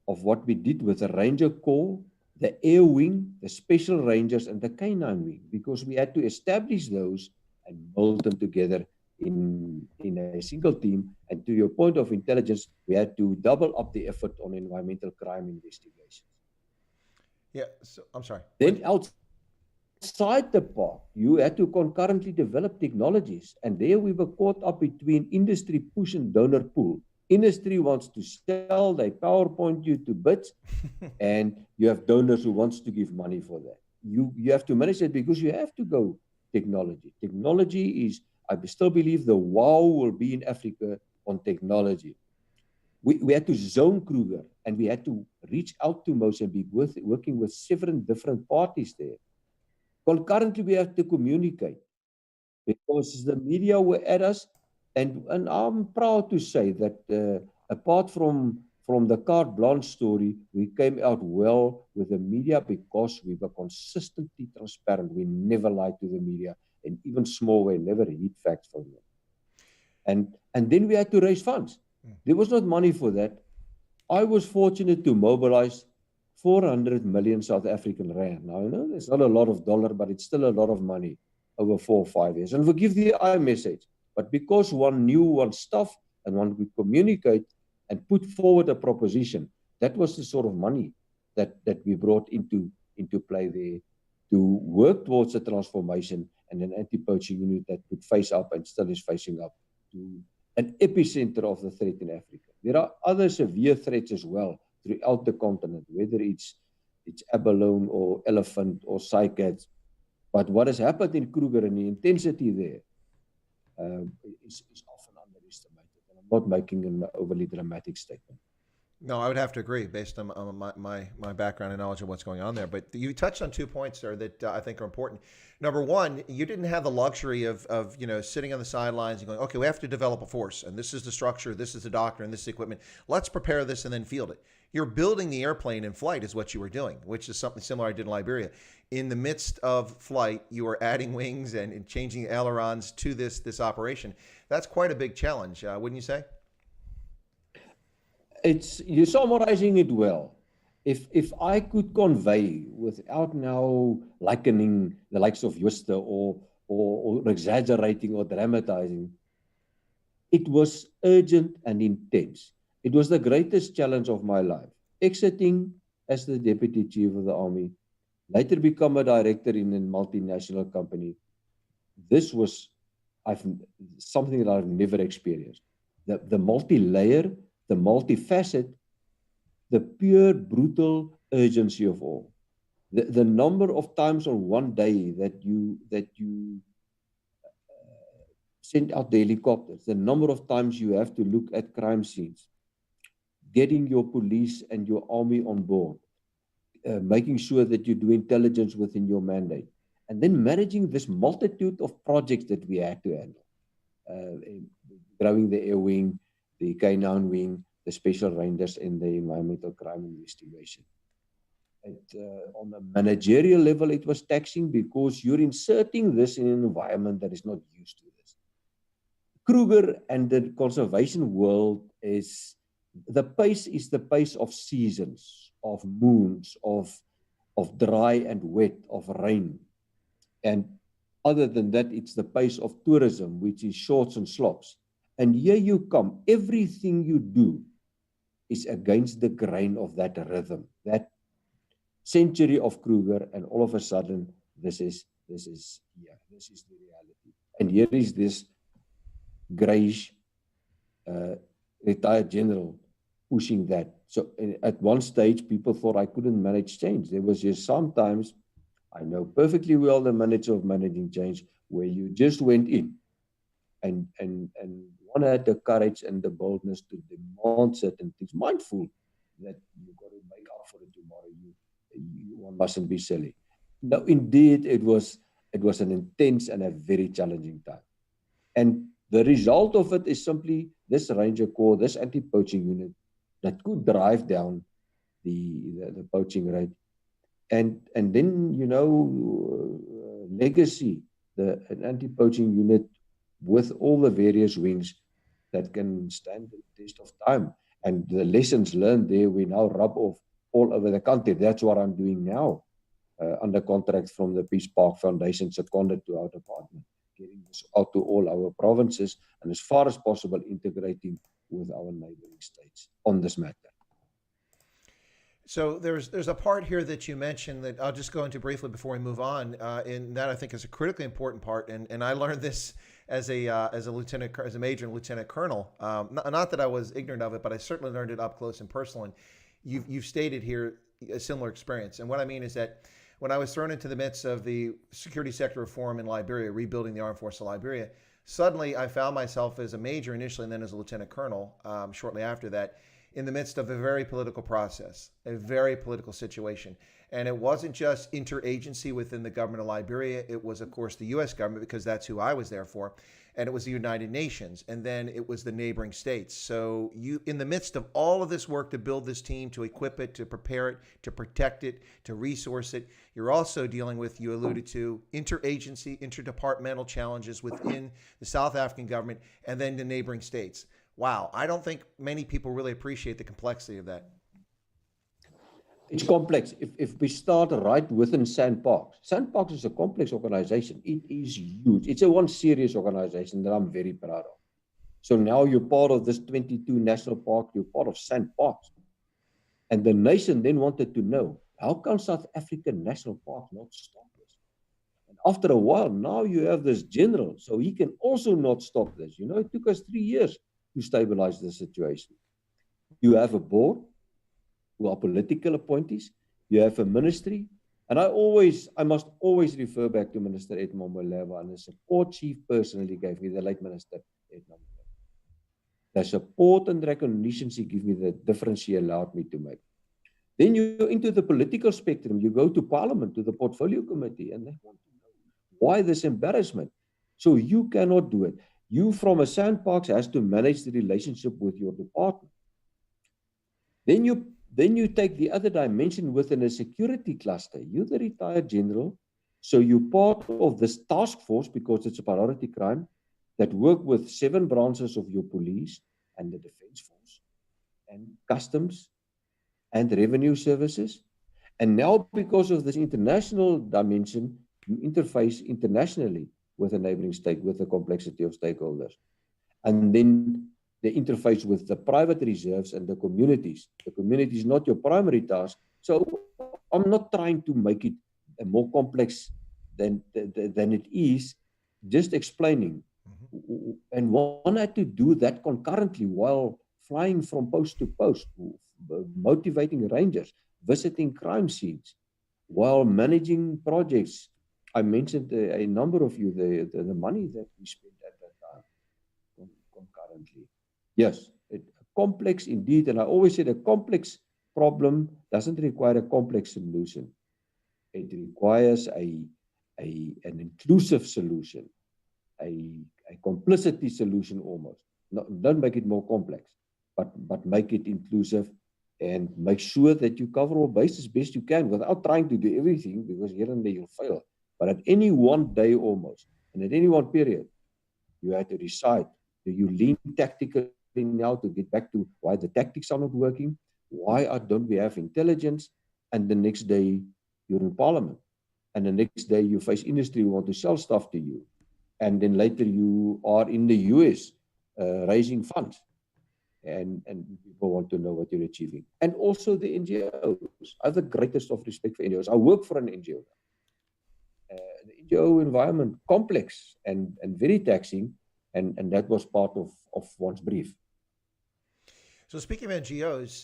what we did with the Ranger Corps, the air wing, the special rangers, and the canine wing, because we had to establish those and mold them together in a single team. And to your point of intelligence, we had to double up the effort on environmental crime investigations. Yeah. So I'm sorry. Then outside the park, you had to concurrently develop technologies. And there we were caught up between industry push and donor pull. Industry wants to sell, they PowerPoint you to bits, and you have donors who wants to give money for that. You have to manage that because you have to go technology. Technology is, I still believe the wow will be in Africa on technology. We had to zone Kruger, and we had to reach out to Mozambique, working with 7 different parties there. Concurrently, we have to communicate because the media were at us, and I'm proud to say that apart from the carte blanche story, we came out well with the media because we were consistently transparent. We never lied to the media, and even small, we never hid facts from them. And then we had to raise funds. There was not money for that. I was fortunate to mobilize 400 million South African rand. Now, there's not a lot of dollar, but it's still a lot of money over 4 or 5 years. And forgive the I message, but because one knew one's stuff and one could communicate and put forward a proposition, that was the sort of money that we brought into play there to work towards a transformation and an anti-poaching unit that could face up and still is facing up to an epicenter of the threat in Africa. There are other severe threats as well throughout the continent, whether it's abalone or elephant or cycads. But what has happened in Kruger and the intensity there is often underestimated. And I'm not making an overly dramatic statement. No, I would have to agree based on my background and knowledge of what's going on there. But you touched on 2 points there that I think are important. Number one, you didn't have the luxury of sitting on the sidelines and going, okay, we have to develop a force, and this is the structure, this is the doctrine, this is the equipment. Let's prepare this and then field it. You're building the airplane in flight is what you were doing, which is something similar I did in Liberia. In the midst of flight, you were adding wings and changing ailerons to this operation. That's quite a big challenge, wouldn't you say? You're summarizing it well. If I could convey without now likening the likes of Jooste or exaggerating or dramatizing, it was urgent and intense. It was the greatest challenge of my life. Exiting as the deputy chief of the army, later become a director in a multinational company. This was something that I've never experienced. The multi-layer, the multifaceted, the pure brutal urgency of all. The number of times on one day that you send out the helicopters, the number of times you have to look at crime scenes, getting your police and your army on board, making sure that you do intelligence within your mandate, and then managing this multitude of projects that we had to handle, growing the air wing, the canine wing, the special rangers, and the environmental crime investigation. On a managerial level, it was taxing because you're inserting this in an environment that is not used to this. Kruger and the conservation world is the pace of seasons, of moons, of dry and wet, of rain. And other than that, it's the pace of tourism, which is shorts and slops. And here you come, everything you do is against the grain of that rhythm, that century of Kruger, and all of a sudden, this is the reality. And here is this grayish retired general pushing that. So at one stage, people thought I couldn't manage change. There was just sometimes, I know perfectly well the manager of managing change, where you just went in and one had the courage and the boldness to demand certain things, mindful that you've got to make up for it tomorrow. One mustn't be silly. No, indeed, it was an intense and a very challenging time. And the result of it is simply this Ranger Corps, this anti-poaching unit that could drive down the poaching rate. And then, legacy, an anti-poaching unit with all the various wings that can stand the test of time. And the lessons learned there, we now rub off all over the country. That's what I'm doing now, under contract from the Peace Park Foundation, seconded to our department, getting this out to all our provinces, and as far as possible, integrating with our neighboring states on this matter. So there's a part here that you mentioned that I'll just go into briefly before we move on, and that I think is a critically important part. And I learned this as a major and lieutenant colonel. Not that I was ignorant of it, but I certainly learned it up close and personal. And you've stated here a similar experience. And what I mean is that when I was thrown into the midst of the security sector reform in Liberia, rebuilding the armed force of Liberia, suddenly I found myself as a major initially, and then as a lieutenant colonel shortly after that, in the midst of a very political process, a very political situation. And it wasn't just interagency within the government of Liberia. It was, of course, the U.S. government, because that's who I was there for. And it was the United Nations. And then it was the neighboring states. So you, in the midst of all of this work to build this team, to equip it, to prepare it, to protect it, to resource it, you're also dealing with, you alluded to, interagency, interdepartmental challenges within the South African government and then the neighboring states. Wow, I don't think many people really appreciate the complexity of that. It's complex. If we start right within Sandparks is a complex organization. It is huge. It's a one serious organization that I'm very proud of. So now you're part of this 22 national park, you're part of Sandparks. And the nation then wanted to know, how can South African National Park not stop this? And after a while, now you have this general, so he can also not stop this. You know, it took us 3 years to stabilize the situation. You have a board who are political appointees. You have a ministry. And I must always refer back to Minister Edmond Maleva, and the support chief personally gave me, the late Minister Edmond Maleva. The support and recognition she gave me, the difference she allowed me to make. Then you go into the political spectrum. You go to Parliament, to the Portfolio Committee, and they want to know why this embarrassment. So you cannot do it. You, from a Sandparks, has to manage the relationship with your department. Then you take the other dimension within a security cluster. You're the retired general, so you're part of this task force, because it's a priority crime, that work with 7 branches of your police and the defense force and customs and revenue services. And now, because of this international dimension, you interface internationally with a neighboring state, with the complexity of stakeholders. And then the interface with the private reserves and the communities. The community is not your primary task. So I'm not trying to make it more complex than it is, just explaining. Mm-hmm. And one had to do that concurrently while flying from post to post, motivating rangers, visiting crime scenes, while managing projects. I mentioned a number of you, the money that we spent at that time concurrently. Yes, complex indeed. And I always said a complex problem doesn't require a complex solution. It requires an inclusive solution, a complicity solution almost. Don't make it more complex, but make it inclusive and make sure that you cover all bases best you can without trying to do everything, because here and there you'll fail. But at any one day almost, and at any one period, you have to decide, do you lean tactically now to get back to why the tactics are not working? Why don't we have intelligence? And the next day, you're in Parliament. And the next day, you face industry who want to sell stuff to you. And then later, you are in the US raising funds. And people want to know what you're achieving. And also the NGOs. I have the greatest of respect for NGOs. I work for an NGO. The NGO environment, complex and very taxing, and that was part of one's brief. So speaking of NGOs,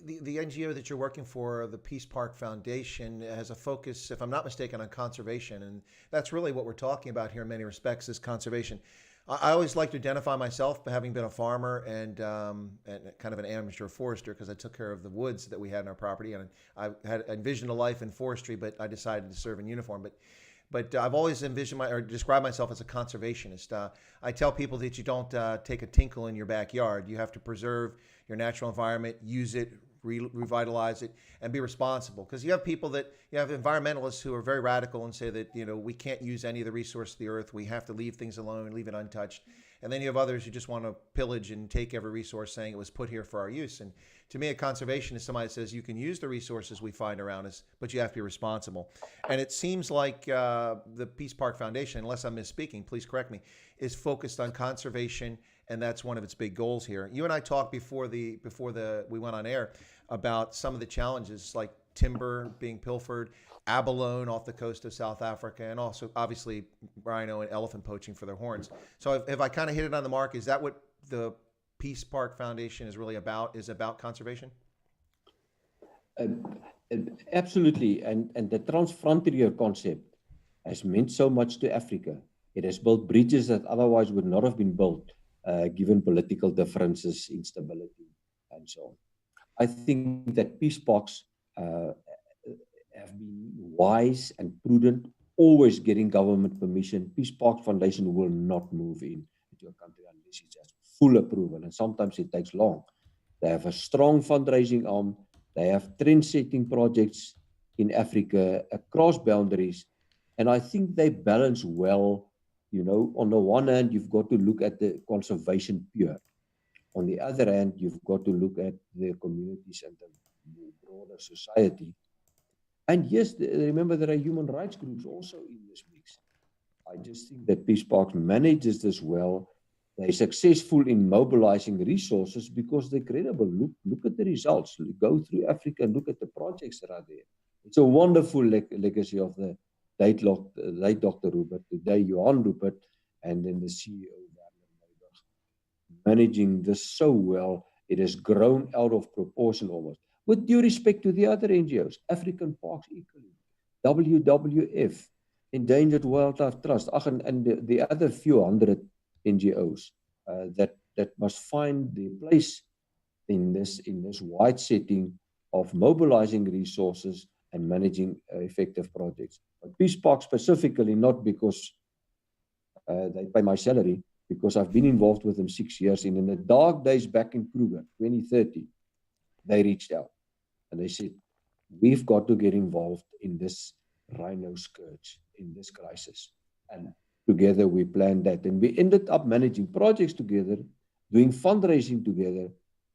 the NGO that you're working for, the Peace Park Foundation, has a focus, if I'm not mistaken, on conservation. And that's really what we're talking about here in many respects, is conservation. I always like to identify myself, having been a farmer and kind of an amateur forester, because I took care of the woods that we had in our property, and I had envisioned a life in forestry, but I decided to serve in uniform. But I've always envisioned or described myself as a conservationist. I tell people that you don't take a tinkle in your backyard. You have to preserve your natural environment, use it, revitalize it, and be responsible. Because you have environmentalists who are very radical and say that, we can't use any of the resources of the earth. We have to leave things alone, leave it untouched. And then you have others who just want to pillage and take every resource, saying it was put here for our use. And to me, a conservationist is somebody that says you can use the resources we find around us, but you have to be responsible. And it seems like the Peace Park Foundation, unless I'm misspeaking, please correct me, is focused on conservation, and that's one of its big goals here. You and I talked before we went on air about some of the challenges, like timber being pilfered, abalone off the coast of South Africa, and also obviously rhino and elephant poaching for their horns. So if I kind of hit it on the mark, is that what the Peace Park Foundation is really about? Is about conservation? Absolutely, and the transfrontier concept has meant so much to Africa. It has built bridges that otherwise would not have been built, given political differences, instability, and so on. I think that peace parks have been wise and prudent, always getting government permission. Peace Park Foundation will not move into a country unless it has full approval, and sometimes it takes long. They have a strong fundraising arm. They have trend-setting projects in Africa across boundaries, and I think they balance well. On the one hand, you've got to look at the conservation pure. On the other hand, you've got to look at the communities and the broader society. And yes, remember, there are human rights groups also in this mix. I just think that Peace Parks manages this well. They're successful in mobilizing resources because they're credible. Look at the results. Go through Africa and look at the projects that are there. It's a wonderful legacy of the late Dr. Rupert, today Johan Rupert, and then the CEO, managing this so well. It has grown out of proportion almost. With due respect to the other NGOs, African Parks equally, WWF, Endangered Wildlife Trust, and the other few hundred NGOs that must find their place in this wide setting of mobilizing resources and managing effective projects. But Peace Park specifically, not because they pay my salary, because I've been involved with them 6 years. And in the dark days back in Kruger, 2030, they reached out and they said, we've got to get involved in this rhino scourge, in this crisis. And together we planned that. And we ended up managing projects together, doing fundraising together.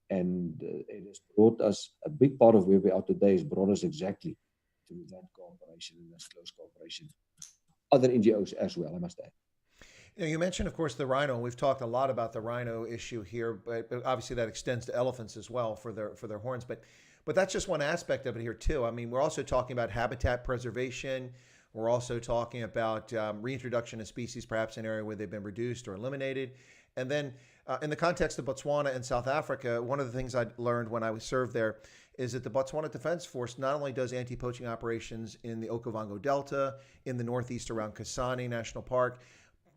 And it has brought us, a big part of where we are today has brought us exactly to that cooperation and this close cooperation. Other NGOs as well, I must add. You mentioned, of course, the rhino. We've talked a lot about the rhino issue here, but obviously that extends to elephants as well for their horns. But that's just one aspect of it here too. I mean, we're also talking about habitat preservation. We're also talking about reintroduction of species, perhaps in an area where they've been reduced or eliminated. And then in the context of Botswana and South Africa, one of the things I learned when I was served there is that the Botswana Defense Force not only does anti-poaching operations in the Okavango Delta, in the northeast around Kasane National Park,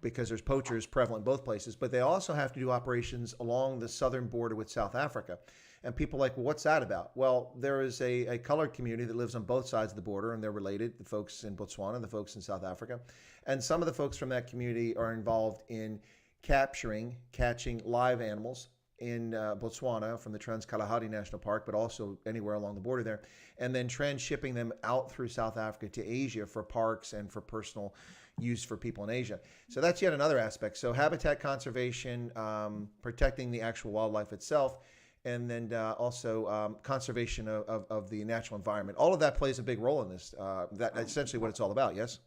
because there's poachers prevalent both places, but they also have to do operations along the southern border with South Africa. And people are like, well, what's that about? Well, there is a colored community that lives on both sides of the border, and they're related, the folks in Botswana and the folks in South Africa. And some of the folks from that community are involved in catching live animals in Botswana from the Trans-Kalahari National Park, but also anywhere along the border there, and then transshipping them out through South Africa to Asia for parks and for personal use for people in Asia. So that's yet another aspect. So habitat conservation, protecting the actual wildlife itself, and then also conservation of the natural environment. All of that plays a big role in this. That's essentially what it's all about, yes?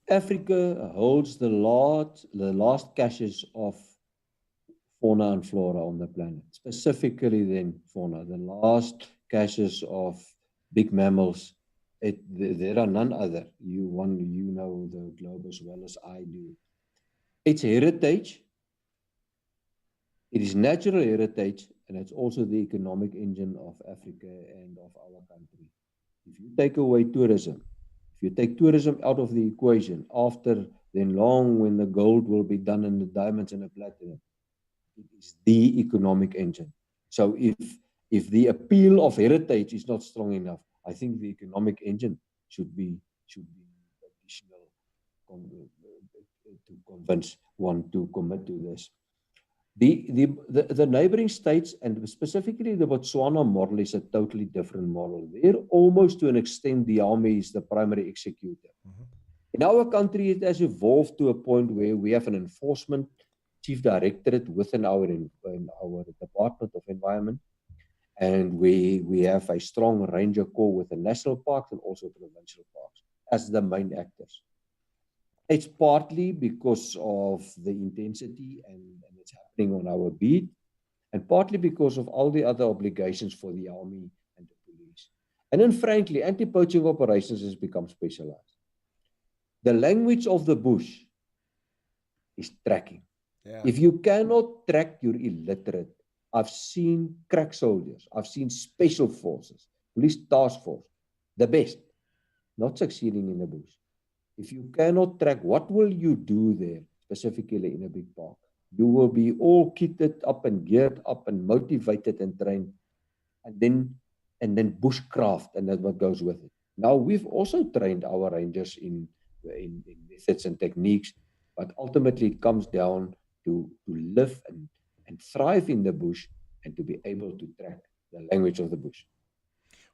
Africa holds the last caches of fauna and flora on the planet, specifically then fauna, the last caches of big mammals. There are none other. You know the globe as well as I do. It's heritage. It is natural heritage, and it's also the economic engine of Africa and of our country. If you take away tourism, if you take tourism out of the equation, after then long when the gold will be done and the diamonds and the platinum, it is the economic engine. So if the appeal of heritage is not strong enough, I think the economic engine should be additional to convince one to commit to this. The neighboring states, and specifically the Botswana model, is a totally different model. There, almost to an extent, the army is the primary executor. Mm-hmm. In our country, it has evolved to a point where we have an enforcement chief directorate within in our Department of Environment. And we have a strong ranger corps with the national parks and also provincial parks as the main actors. It's partly because of the intensity and it's happening on our beat, and partly because of all the other obligations for the army and the police. And then frankly, anti-poaching operations has become specialized. The language of the bush is tracking. Yeah. If you cannot track, you're illiterate. I've seen crack soldiers, I've seen special forces, police task force, the best, not succeeding in the bush. If you cannot track, what will you do there, specifically in a big park? You will be all kitted up and geared up and motivated and trained, and then bushcraft, and that's what goes with it. Now, we've also trained our rangers in methods and techniques, but ultimately it comes down to live and thrive in the bush and to be able to track the language of the bush.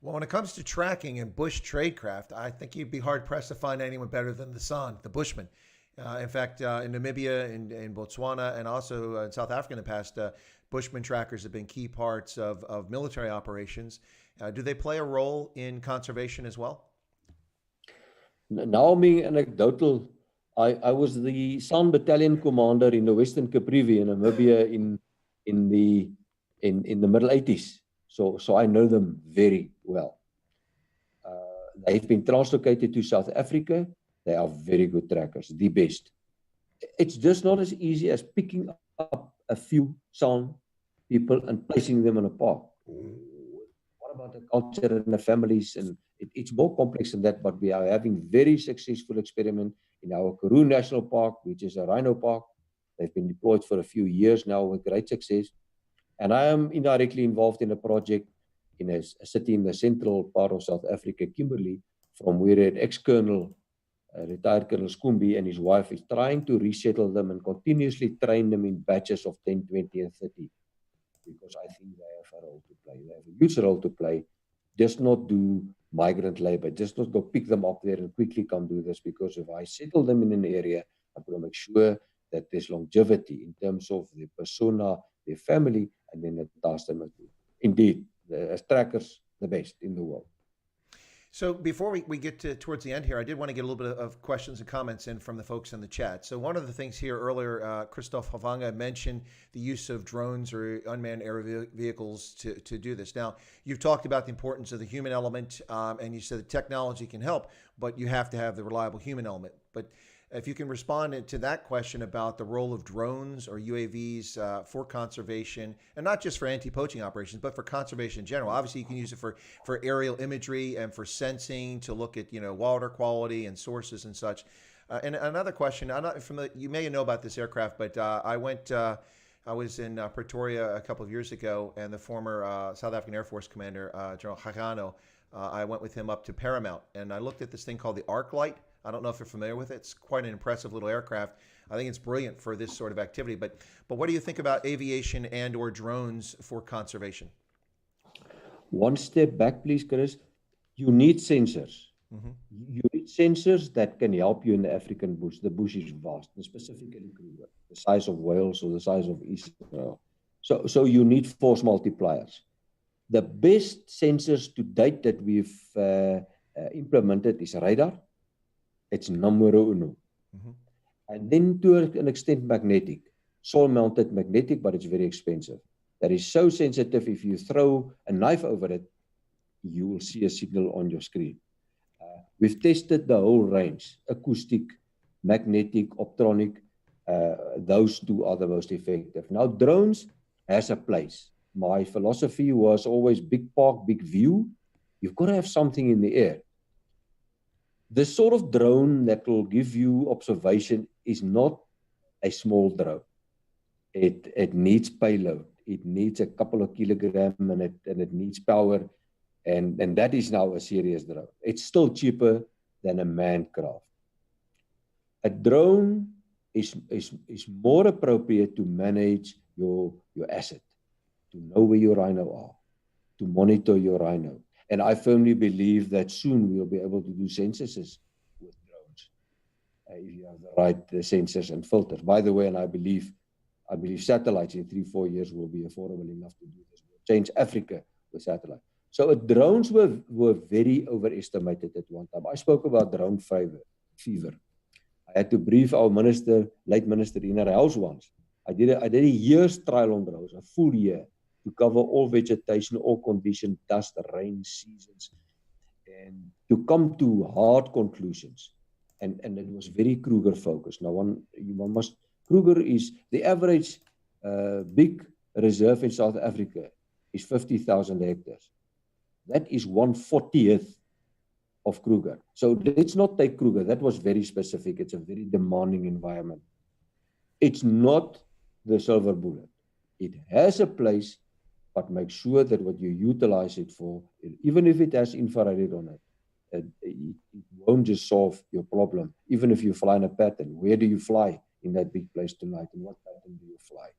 Well, when it comes to tracking and bush tradecraft, I think you'd be hard pressed to find anyone better than the San, the Bushman. In fact, in Namibia, in Botswana, and also in South Africa in the past, Bushman trackers have been key parts of military operations. Do they play a role in conservation as well? Now, being anecdotal, I was the San Battalion commander in the Western Caprivi in Namibia in the middle 80s. So I know them very well. They've been translocated to South Africa. They are very good trackers, the best. It's just not as easy as picking up a few San people and placing them in a park. What about the culture and the families? And it's more complex than that, but we are having very successful experiment in our Karoo National Park, which is a rhino park. They've been deployed for a few years now with great success. And I am indirectly involved in a project in a city in the central part of South Africa, Kimberley, from where an ex-colonel, retired Colonel Skumbi, and his wife is trying to resettle them and continuously train them in batches of 10, 20, and 30. Because I think they have a role to play. They have a huge role to play. Just not do migrant labor. Just not go pick them up there and quickly come do this. Because if I settle them in an area, I'm going to make sure that there's longevity in terms of their persona, their family, and then the task they must do. Indeed, as trackers, the best in the world. So before we get towards the end here, I did want to get a little bit of questions and comments in from the folks in the chat. So one of the things here earlier, Christophe Havanga mentioned the use of drones or unmanned air vehicles to do this. Now, you've talked about the importance of the human element, and you said that technology can help, but you have to have the reliable human element. But if you can respond to that question about the role of drones or UAVs for conservation, and not just for anti-poaching operations, but for conservation in general. Obviously, you can use it for aerial imagery and for sensing to look at water quality and sources and such. And another question, I'm not familiar, you may know about this aircraft, but I was in Pretoria a couple of years ago, and the former South African Air Force commander, General Hagano, I went with him up to Paramount, and I looked at this thing called the ArcLight. I don't know if you're familiar with it. It's quite an impressive little aircraft. I think it's brilliant for this sort of activity. But what do you think about aviation and or drones for conservation? One step back, please, Chris. You need sensors. Mm-hmm. You need sensors that can help you in the African bush. The bush is vast, specifically the size of Wales or the size of Israel. So you need force multipliers. The best sensors to date that we've implemented is radar. It's numero uno. Mm-hmm. And then to an extent magnetic, soil-mounted magnetic, but it's very expensive. That is so sensitive, if you throw a knife over it, you will see a signal on your screen. We've tested the whole range, acoustic, magnetic, optronic. Those two are the most effective. Now, drones has a place. My philosophy was always big park, big view. You've got to have something in the air. The sort of drone that will give you observation is not a small drone. It needs payload. It needs a couple of kilograms and it needs power. And that is now a serious drone. It's still cheaper than a manned craft. A drone is more appropriate to manage your asset, to know where your rhino are, to monitor your rhino. And I firmly believe that soon we'll be able to do censuses with drones if you have the right sensors and filters. By the way, and I believe I believe satellites in 3-4 years will be affordable enough to do this. We'll change Africa with satellite. So drones were very overestimated at one time. I spoke about drone fever. I had to brief our minister, late minister in our house once. I did a year's trial on drones, a full year, to cover all vegetation, all conditions, dust, rain, seasons, and to come to hard conclusions. And it was very Kruger focused. Now, Kruger is the average big reserve in South Africa is 50,000 hectares. That is 1/40th of Kruger. So let's not take Kruger. That was very specific. It's a very demanding environment. It's not the silver bullet. It has a place, but make sure that what you utilize it for, even if it has infrared on it, it won't just solve your problem. Even if you fly in a pattern, where do you fly in that big place tonight, and what pattern do you fly?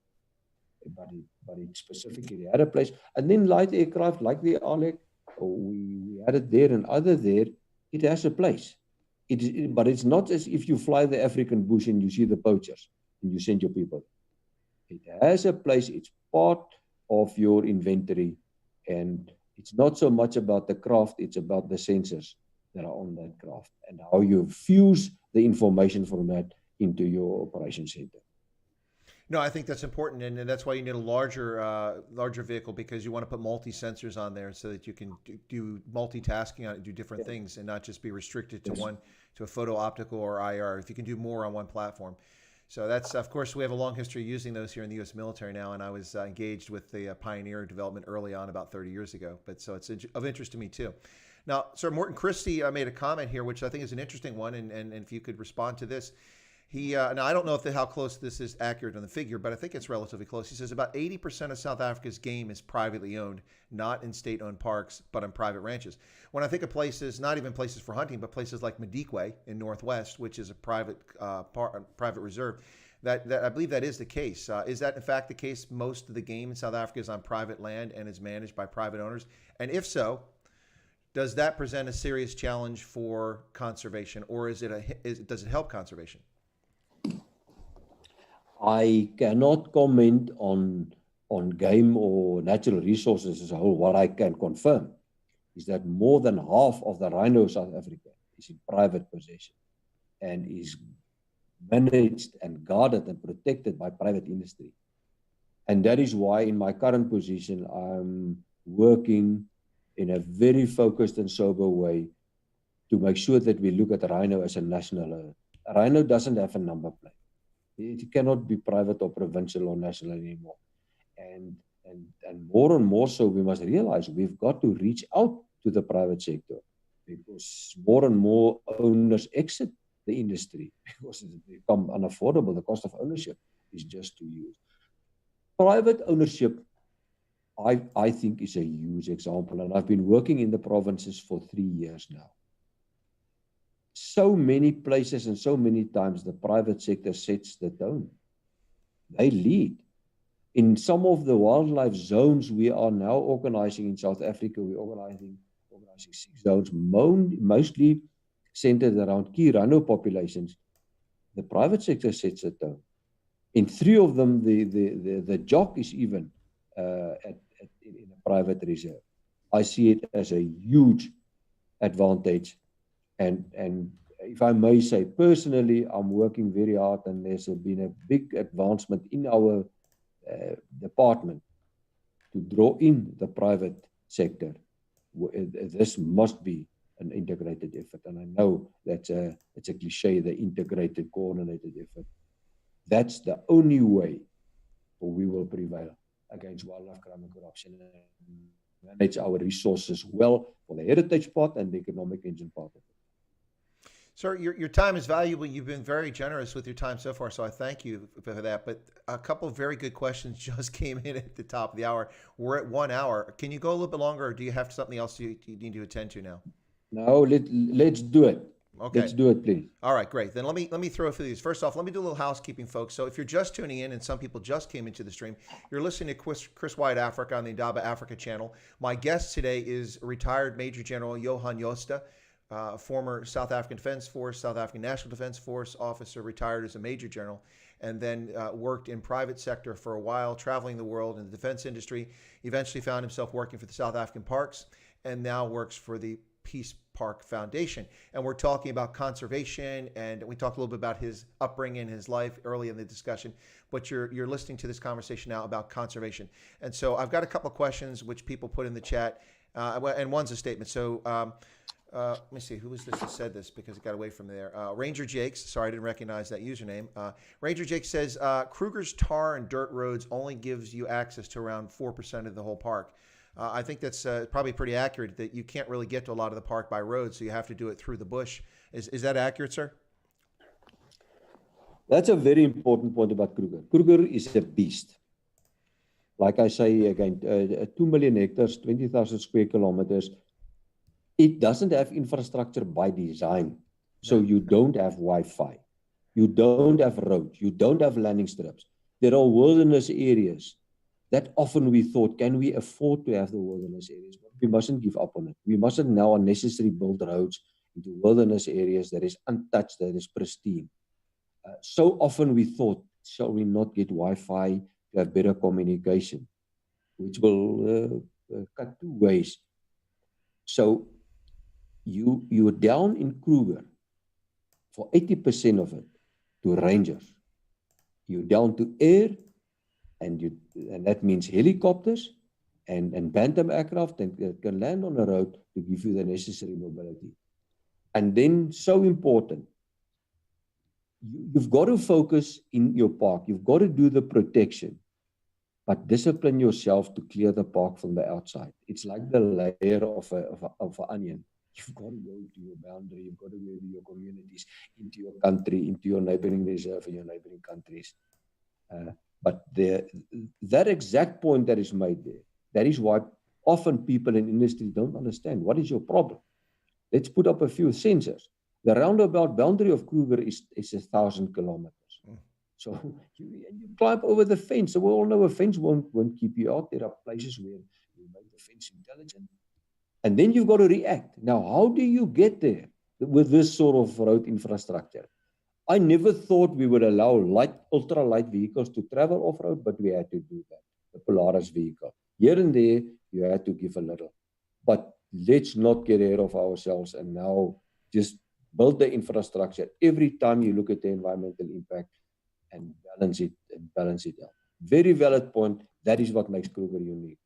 But it specifically had a place. And then light aircraft like the Alec, we had it there and other there, it has a place. But it's not as if you fly the African bush and you see the poachers and you send your people. It has a place, it's part of your inventory, and it's not so much about the craft, it's about the sensors that are on that craft and how you fuse the information from that into your operation center. No, I think that's important, and that's why you need a larger vehicle, because you want to put multi-sensors on there so that you can do multitasking on it, do different things, and not just be restricted to a photo optical or IR. If you can do more on one platform. So that's, of course, we have a long history using those here in the U.S. military now, and I was engaged with the Pioneer development early on about 30 years ago. But so it's of interest to me too. Now, Sir Morton Christie made a comment here, which I think is an interesting one, and if you could respond to this. Now, I don't know how close this is accurate on the figure, but I think it's relatively close. He says about 80% of South Africa's game is privately owned, not in state-owned parks, but on private ranches. When I think of places, not even places for hunting, but places like Madikwe in Northwest, which is a private reserve, that I believe that is the case. Is that in fact the case? Most of the game in South Africa is on private land and is managed by private owners. And if so, does that present a serious challenge for conservation, or does it help conservation? I cannot comment on game or natural resources as a whole. What I can confirm is that more than half of the rhino of South Africa is in private possession and is managed and guarded and protected by private industry. And that is why in my current position, I'm working in a very focused and sober way to make sure that we look at rhino as a national. A rhino doesn't have a number plate. It cannot be private or provincial or national anymore. And more and more so, we must realize we've got to reach out to the private sector, because more and more owners exit the industry because it's become unaffordable. The cost of ownership is just too huge. Private ownership, I think, is a huge example. And I've been working in the provinces for 3 years now. So many places and so many times the private sector sets the tone. They lead. In some of the wildlife zones we are now organizing in South Africa, we're organizing 6 zones, mostly centered around key rhino populations. The private sector sets the tone. In 3 of them, the jock is even in a private reserve. I see it as a huge advantage. And if I may say, personally, I'm working very hard, and there's been a big advancement in our department to draw in the private sector. This must be an integrated effort. And I know it's a cliche, the integrated, coordinated effort. That's the only way we will prevail against wildlife crime and corruption and manage our resources well for the heritage part and the economic engine part of it. Sir, your time is valuable. You've been very generous with your time so far, so I thank you for that. But a couple of very good questions just came in at the top of the hour. We're at 1 hour. Can you go a little bit longer, or do you have something else you need to attend to now? No, let's do it. Okay. Let's do it, please. All right, great. Then let me throw a few of these. First off, let me do a little housekeeping, folks. So if you're just tuning in, and some people just came into the stream, you're listening to Chris White Africa on the Indaba Africa channel. My guest today is retired Major General Johan Jooste. Former South African Defense Force, South African National Defense Force officer, retired as a Major General. and then worked in private sector for a while, traveling the world in the defense industry. Eventually found himself working for the South African Parks, and now works for the Peace Park Foundation. And we're talking about conservation, and we talked a little bit about his upbringing, his life early in the discussion. But you're listening to this conversation now about conservation. And so I've got a couple of questions which people put in the chat, and one's a statement. So let me see, who was this that said this, because it got away from there. Ranger Jakes, sorry, I didn't recognize that username. Ranger Jakes says, Kruger's tar and dirt roads only gives you access to around 4% of the whole park. I think that's probably pretty accurate, that you can't really get to a lot of the park by road, so you have to do it through the bush. Is that accurate, sir? That's a very important point about Kruger. Kruger is a beast. Like I say again, 2 million hectares, 20,000 square kilometers. It doesn't have infrastructure by design. So you don't have Wi-Fi. You don't have roads. You don't have landing strips. There are wilderness areas that often we thought, can we afford to have the wilderness areas? But we mustn't give up on it. We mustn't now unnecessarily build roads into wilderness areas that is untouched, that is pristine. So often we thought, shall we not get Wi-Fi to have better communication, which will cut two ways. So you're down in Kruger for 80% of it to rangers. You're down to air, and that means helicopters and bantam aircraft that can land on a road to give you the necessary mobility. And then, so important, you've got to focus in your park. You've got to do the protection, but discipline yourself to clear the park from the outside. It's like the layer of an onion. You've got to go to your boundary. You've got to go to your communities, into your country, into your neighboring reserve and your neighboring countries. But that exact point that is made there, that is why often people in industry don't understand. What is your problem? Let's put up a few sensors. The roundabout boundary of Kruger is 1,000 kilometers. So you climb over the fence. So we all know a fence won't keep you out. There are places where you make the fence intelligent. And then you've got to react. Now, how do you get there with this sort of road infrastructure? I never thought we would allow ultra-light vehicles to travel off-road, but we had to do that. The Polaris vehicle. Here and there, you had to give a little. But let's not get ahead of ourselves and now just build the infrastructure every time you look at the environmental impact and balance it out. Very valid point. That is what makes Kruger unique.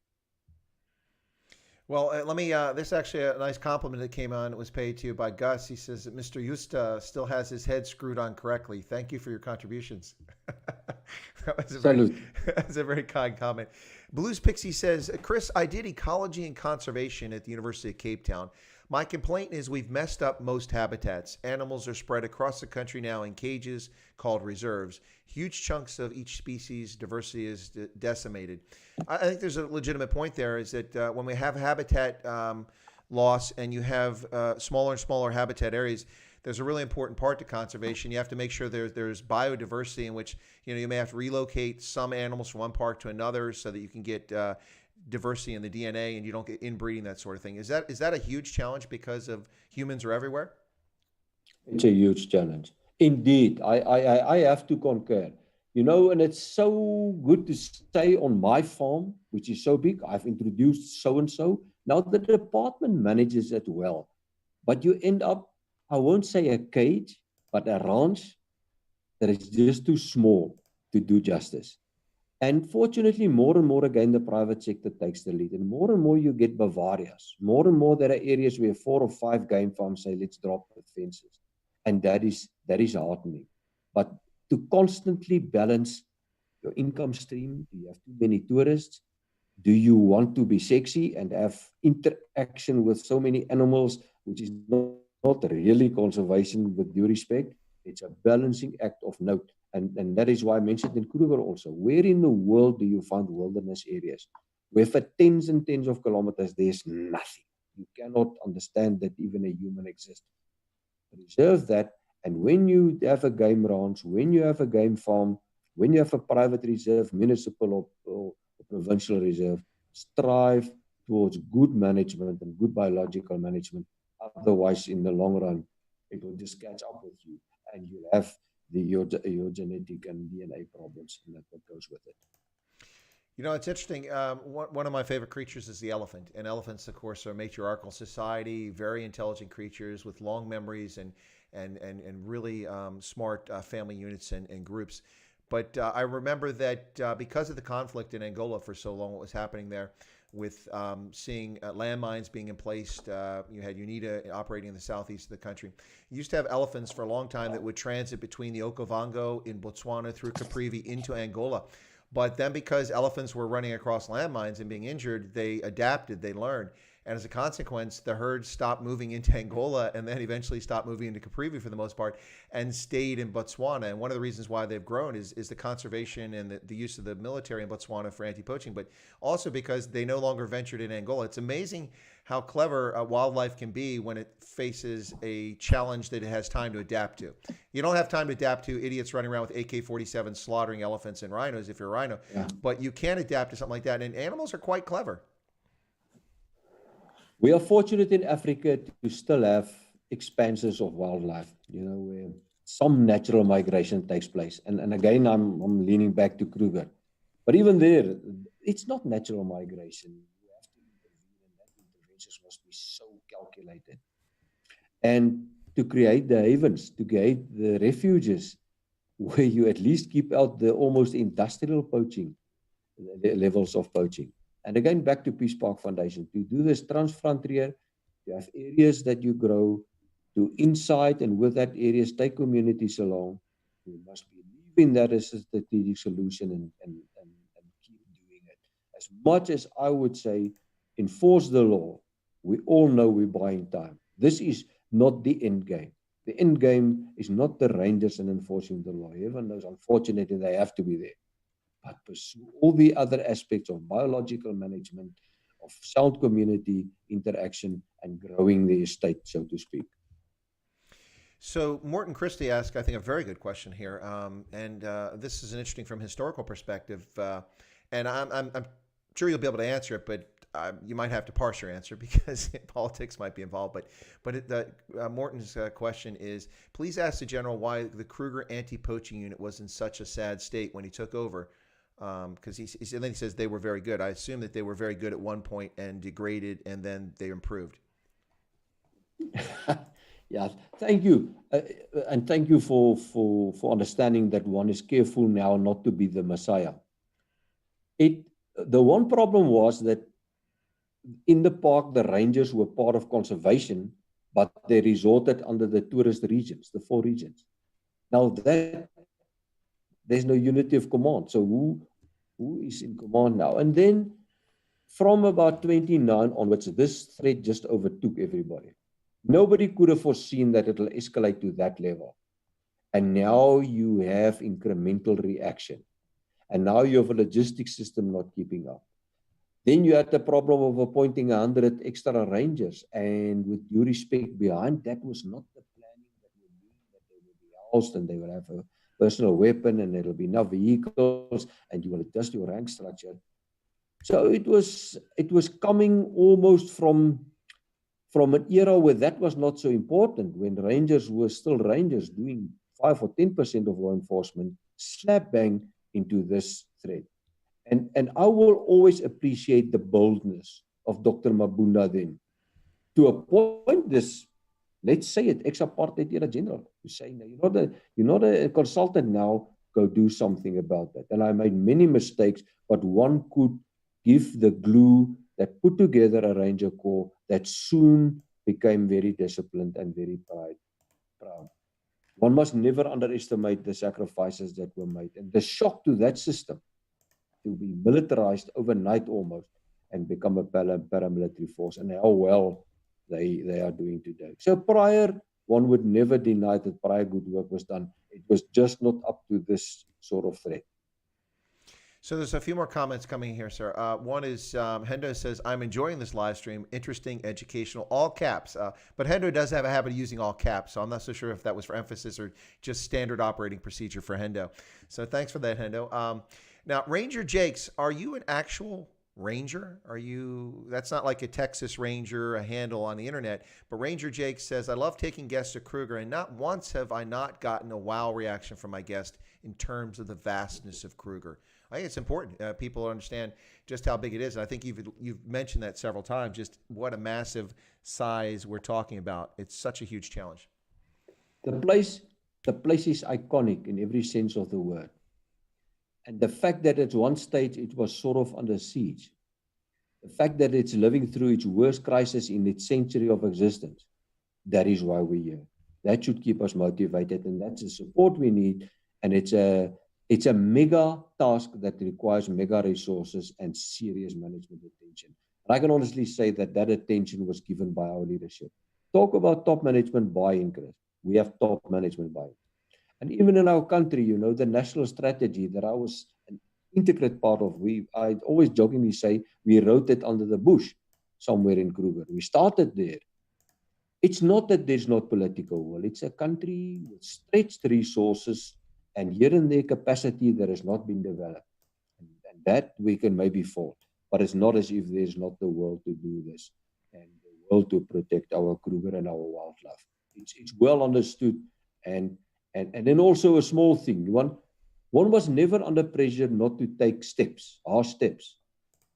Well, let me, this is actually a nice compliment that came on. It was paid to you by Gus. He says that Mr. Jooste still has his head screwed on correctly. Thank you for your contributions. That's a very kind comment. Blues Pixie says, Chris, I did ecology and conservation at the University of Cape Town. My complaint is we've messed up most habitats. Animals are spread across the country now in cages called reserves. Huge chunks of each species diversity is decimated. I think there's a legitimate point there, is that when we have habitat loss and you have smaller and smaller habitat areas, there's a really important part to conservation. You have to make sure there's biodiversity, in which you may have to relocate some animals from one park to another so that you can get diversity in the DNA and you don't get inbreeding, that sort of thing. Is that a huge challenge because of humans are everywhere? It's a huge challenge. Indeed, I have to concur. And it's so good to stay on my farm, which is so big. I've introduced so-and-so. Now the department manages it well. But you end up, I won't say a cage, but a ranch that is just too small to do justice. And fortunately, more and more again, the private sector takes the lead. And more you get Bavarias. More and more there are areas where 4 or 5 game farms say, let's drop the fences. And that is heartening. But to constantly balance your income stream, do you have too many tourists? Do you want to be sexy and have interaction with so many animals, which is not really conservation with due respect? It's a balancing act of note. And that is why I mentioned in Kruger also. Where in the world do you find wilderness areas where for tens and tens of kilometers there's nothing? You cannot understand that even a human exists. Reserve that, and when you have a game ranch, when you have a game farm, when you have a private reserve, municipal or provincial reserve, strive towards good management and good biological management. Otherwise, in the long run, it will just catch up with you, and you'll have your genetic and DNA problems, and that what goes with it. You know, it's interesting. One of my favorite creatures is the elephant. And elephants, of course, are a matriarchal society, very intelligent creatures with long memories and really smart family units and groups. But I remember that because of the conflict in Angola for so long, what was happening there with seeing landmines being in place, you had UNITA operating in the southeast of the country. You used to have elephants for a long time that would transit between the Okavango in Botswana through Caprivi into Angola. But then because elephants were running across landmines and being injured, they adapted, they learned. And as a consequence, the herd stopped moving into Angola and then eventually stopped moving into Caprivi for the most part and stayed in Botswana. And one of the reasons why they've grown is the conservation and the use of the military in Botswana for anti-poaching, but also because they no longer ventured in Angola. It's amazing how clever wildlife can be when it faces a challenge that it has time to adapt to. You don't have time to adapt to idiots running around with AK-47 slaughtering elephants and rhinos if you're a rhino, but you can adapt to something like that. And animals are quite clever. We are fortunate in Africa to still have expanses of wildlife, where some natural migration takes place. And again, I'm leaning back to Kruger. But even there, it's not natural migration. You have to intervene, and that interventions must be so calculated. And to create the havens, to create the refuges, where you at least keep out the almost industrial poaching, the levels of poaching. And again, back to Peace Park Foundation, to do this transfrontier, to have areas that you grow, to inside and with that areas, take communities along. We must believe in that as a strategic solution and keep doing it. As much as I would say, enforce the law, we all know we're buying time. This is not the end game. The end game is not the rangers and enforcing the law. Everyone knows, unfortunately, they have to be there. But pursue all the other aspects of biological management, of sound community interaction, and growing the estate, so to speak. So Morton Christie asked, I think, a very good question here, and this is an interesting from a historical perspective, and I'm sure you'll be able to answer it, but you might have to parse your answer because politics might be involved. But Morton's question is, please ask the general why the Kruger anti-poaching unit was in such a sad state when he took over. Because and then he says they were very good. I assume that they were very good at one point and degraded, and then they improved. Yeah, thank you, and thank you for understanding that one is careful now not to be the Messiah. The one problem was that in the park the rangers were part of conservation, but they resorted under the tourist regions, the 4 regions. Now that there's no unity of command. So who is in command now? And then from about 29 onwards, this threat just overtook everybody. Nobody could have foreseen that it'll escalate to that level. And now you have incremental reaction. And now you have a logistics system not keeping up. Then you had the problem of appointing 100 extra rangers. And with due respect, behind that was not the planning that would be that they would be housed and they would have a personal weapon and there'll be enough vehicles and you will adjust your rank structure. So it was coming almost from an era where that was not so important, when rangers were still rangers doing 5 or 10% of law enforcement, slap bang into this threat. And I will always appreciate the boldness of Dr. Mabunda then to appoint this, let's say it, ex-apartheid era general, to say, no, you're not a consultant now, go do something about that. And I made many mistakes, but one could give the glue that put together a ranger corps that soon became very disciplined and very proud. One must never underestimate the sacrifices that were made and the shock to that system to be militarized overnight almost and become a paramilitary force, and how well they are doing today. So prior, one would never deny that prior good work was done. It was just not up to this sort of threat. So there's a few more comments coming here, sir. One is Hendo says, I'm enjoying this live stream. Interesting, educational, all caps. But Hendo does have a habit of using all caps, so I'm not so sure if that was for emphasis or just standard operating procedure for Hendo. So thanks for that, Hendo. Now, Ranger Jakes, are you an actual Ranger? That's not like a Texas Ranger, a handle on the internet, but Ranger Jake says, I love taking guests to Kruger, and not once have I not gotten a wow reaction from my guest in terms of the vastness of Kruger. I think it's important. People understand just how big it is. And I think you've mentioned that several times, just what a massive size we're talking about. It's such a huge challenge. The place is iconic in every sense of the word. And the fact that at one stage it was sort of under siege, the fact that it's living through its worst crisis in its century of existence, that is why we're here. That should keep us motivated, and that's the support we need. And it's a mega task that requires mega resources and serious management attention. And I can honestly say that attention was given by our leadership. Talk about top management buy-in, Chris. We have top management buy-in. And even in our country, the national strategy that I was an integrate part of, I always jokingly say, we wrote it under the bush somewhere in Kruger. We started there. It's not that there's not political will. It's a country with stretched resources and here and there capacity that has not been developed. And that we can maybe fault. But it's not as if there's not the will to do this and the will to protect our Kruger and our wildlife. It's well understood. And then also a small thing. One was never under pressure not to take harsh steps.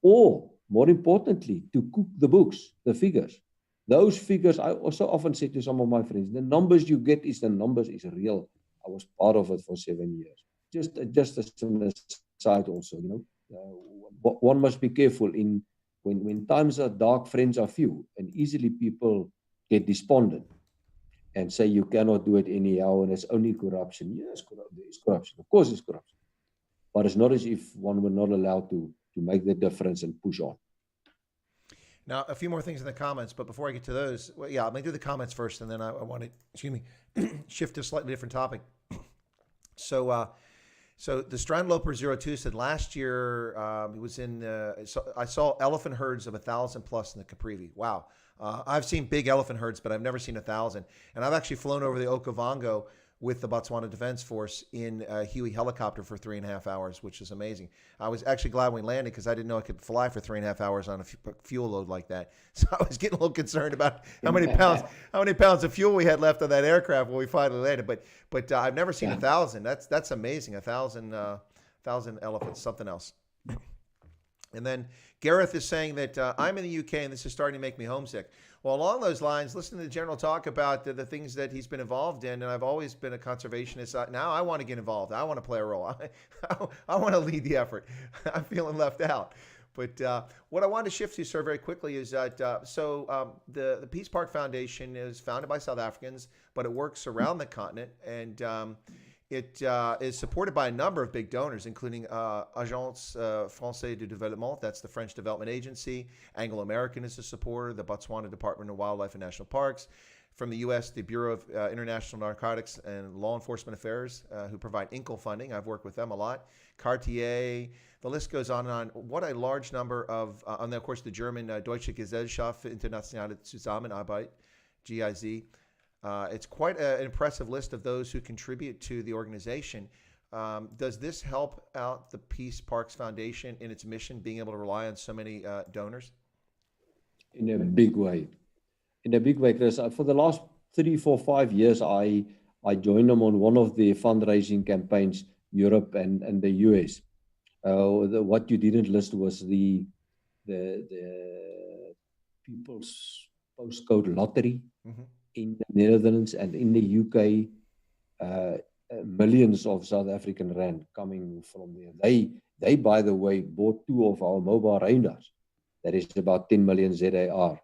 Or, more importantly, to cook the books, the figures. Those figures, I also often say to some of my friends, the numbers you get is real. I was part of it for 7 years. Just as an aside also, one must be careful when times are dark, friends are few, and easily people get despondent and say you cannot do it anyhow and it's only corruption. Yes, there is corruption. Of course it's corruption. But it's not as if one were not allowed to make the difference and push on. Now, a few more things in the comments, but before I get to those, I'm going to do the comments first, and then I want to, shift to a slightly different topic. So the Strandloper02 said last year he was I saw elephant herds of 1,000 plus in the Caprivi. Wow. I've seen big elephant herds, but I've never seen 1,000. And I've actually flown over the Okavango with the Botswana Defense Force in a Huey helicopter for 3.5 hours, which is amazing. I was actually glad when we landed because I didn't know I could fly for 3.5 hours on a fuel load like that. So I was getting a little concerned about how many pounds of fuel we had left on that aircraft when we finally landed. But I've never seen 1,000. That's amazing. 1,000 elephants, something else. And then Gareth is saying that I'm in the UK and this is starting to make me homesick. Well, along those lines, listen to the General talk about the things that he's been involved in, and I've always been a conservationist. Now I want to get involved. I want to play a role. I want to lead the effort. I'm feeling left out. But what I want to shift to, sir, very quickly is that the Peace Park Foundation is founded by South Africans, but it works around the continent, and it is supported by a number of big donors, including Agence Française de Développement, that's the French development agency. Anglo-American is a supporter, the Botswana Department of Wildlife and National Parks. From the U.S., the Bureau of International Narcotics and Law Enforcement Affairs, who provide INCL funding. I've worked with them a lot. Cartier, the list goes on and on. What a large number of, and then of course the German Deutsche Gesellschaft für internationale Zusammenarbeit, GIZ. It's quite an impressive list of those who contribute to the organization. Does this help out the Peace Parks Foundation in its mission, being able to rely on so many donors? In a big way. Chris. For the last 3, 4, 5 years, I joined them on one of the fundraising campaigns, Europe and the US. What you didn't list was the People's Postcode Lottery. Mm-hmm. In the Netherlands and in the UK, millions of South African rand coming from there. They, by the way, bought 2 of our mobile radars. That is about 10 million ZAR.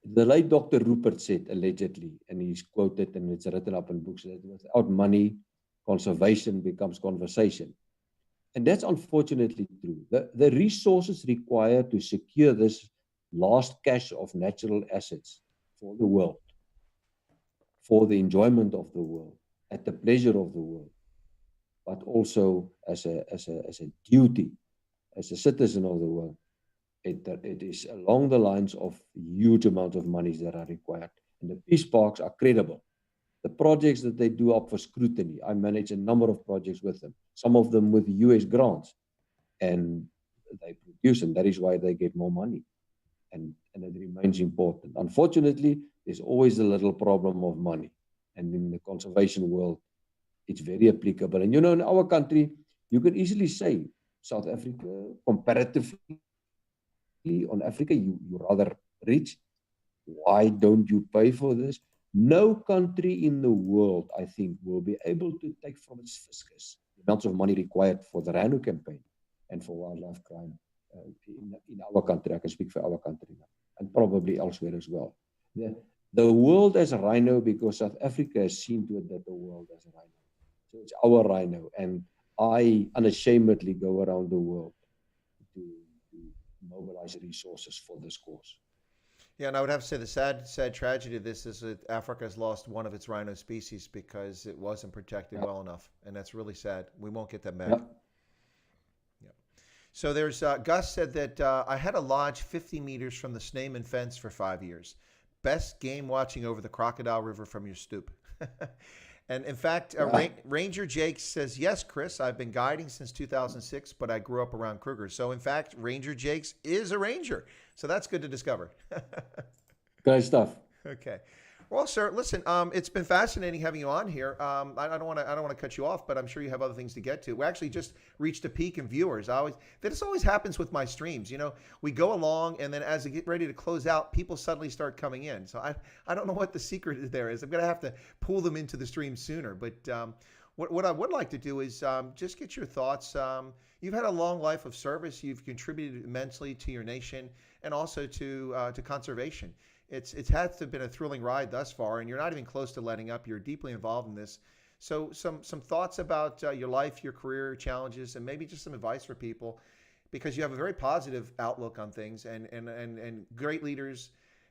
The late Dr. Rupert said, allegedly, and he's quoted and it's written up in books, that without money, conservation becomes conversation. And that's unfortunately true. The resources required to secure this last cache of natural assets for the world, for the enjoyment of the world, at the pleasure of the world, but also as a duty, as a citizen of the world, it is along the lines of huge amounts of monies that are required. And the peace parks are credible. the projects that they do up for scrutiny. I manage a number of projects with them, some of them with US grants, and they produce, and that is why they get more money. And it remains important. Unfortunately, there's always a little problem of money. And in the conservation world, it's very applicable. And in our country, you can easily say South Africa, comparatively on Africa, you're rather rich. Why don't you pay for this? No country in the world, I think, will be able to take from its fiscus the amounts of money required for the Rhino campaign and for wildlife crime in our country. I can speak for our country now, and probably elsewhere as well. The world as a rhino, because South Africa has seen to it that the world as a rhino. So it's our rhino, and I unashamedly go around the world to mobilize resources for this cause. Yeah, and I would have to say the sad tragedy of this is that Africa has lost one of its rhino species because it wasn't protected well enough, and that's really sad. We won't get them back. Yeah. Yeah. So there's Gus said that I had a lodge 50 meters from the Snyman fence for 5 years. Best game watching over the Crocodile River from your stoop. And in fact, Ranger Jake says, yes, Chris, I've been guiding since 2006, but I grew up around Kruger. So in fact, Ranger Jakes is a ranger. So that's good to discover. Great stuff. Okay. Well, sir, listen, it's been fascinating having you on here. I don't want to cut you off, but I'm sure you have other things to get to. We actually just reached a peak in viewers. This always happens with my streams. We go along, and then as we get ready to close out, people suddenly start coming in. So I don't know what the secret there is. I'm going to have to pull them into the stream sooner. But what I would like to do is just get your thoughts. You've had a long life of service. You've contributed immensely to your nation and also to conservation. It's had to have been a thrilling ride thus far, and you're not even close to letting up. You're deeply involved in this. So some thoughts about your life, your career challenges, and maybe just some advice for people, because you have a very positive outlook on things, and great leaders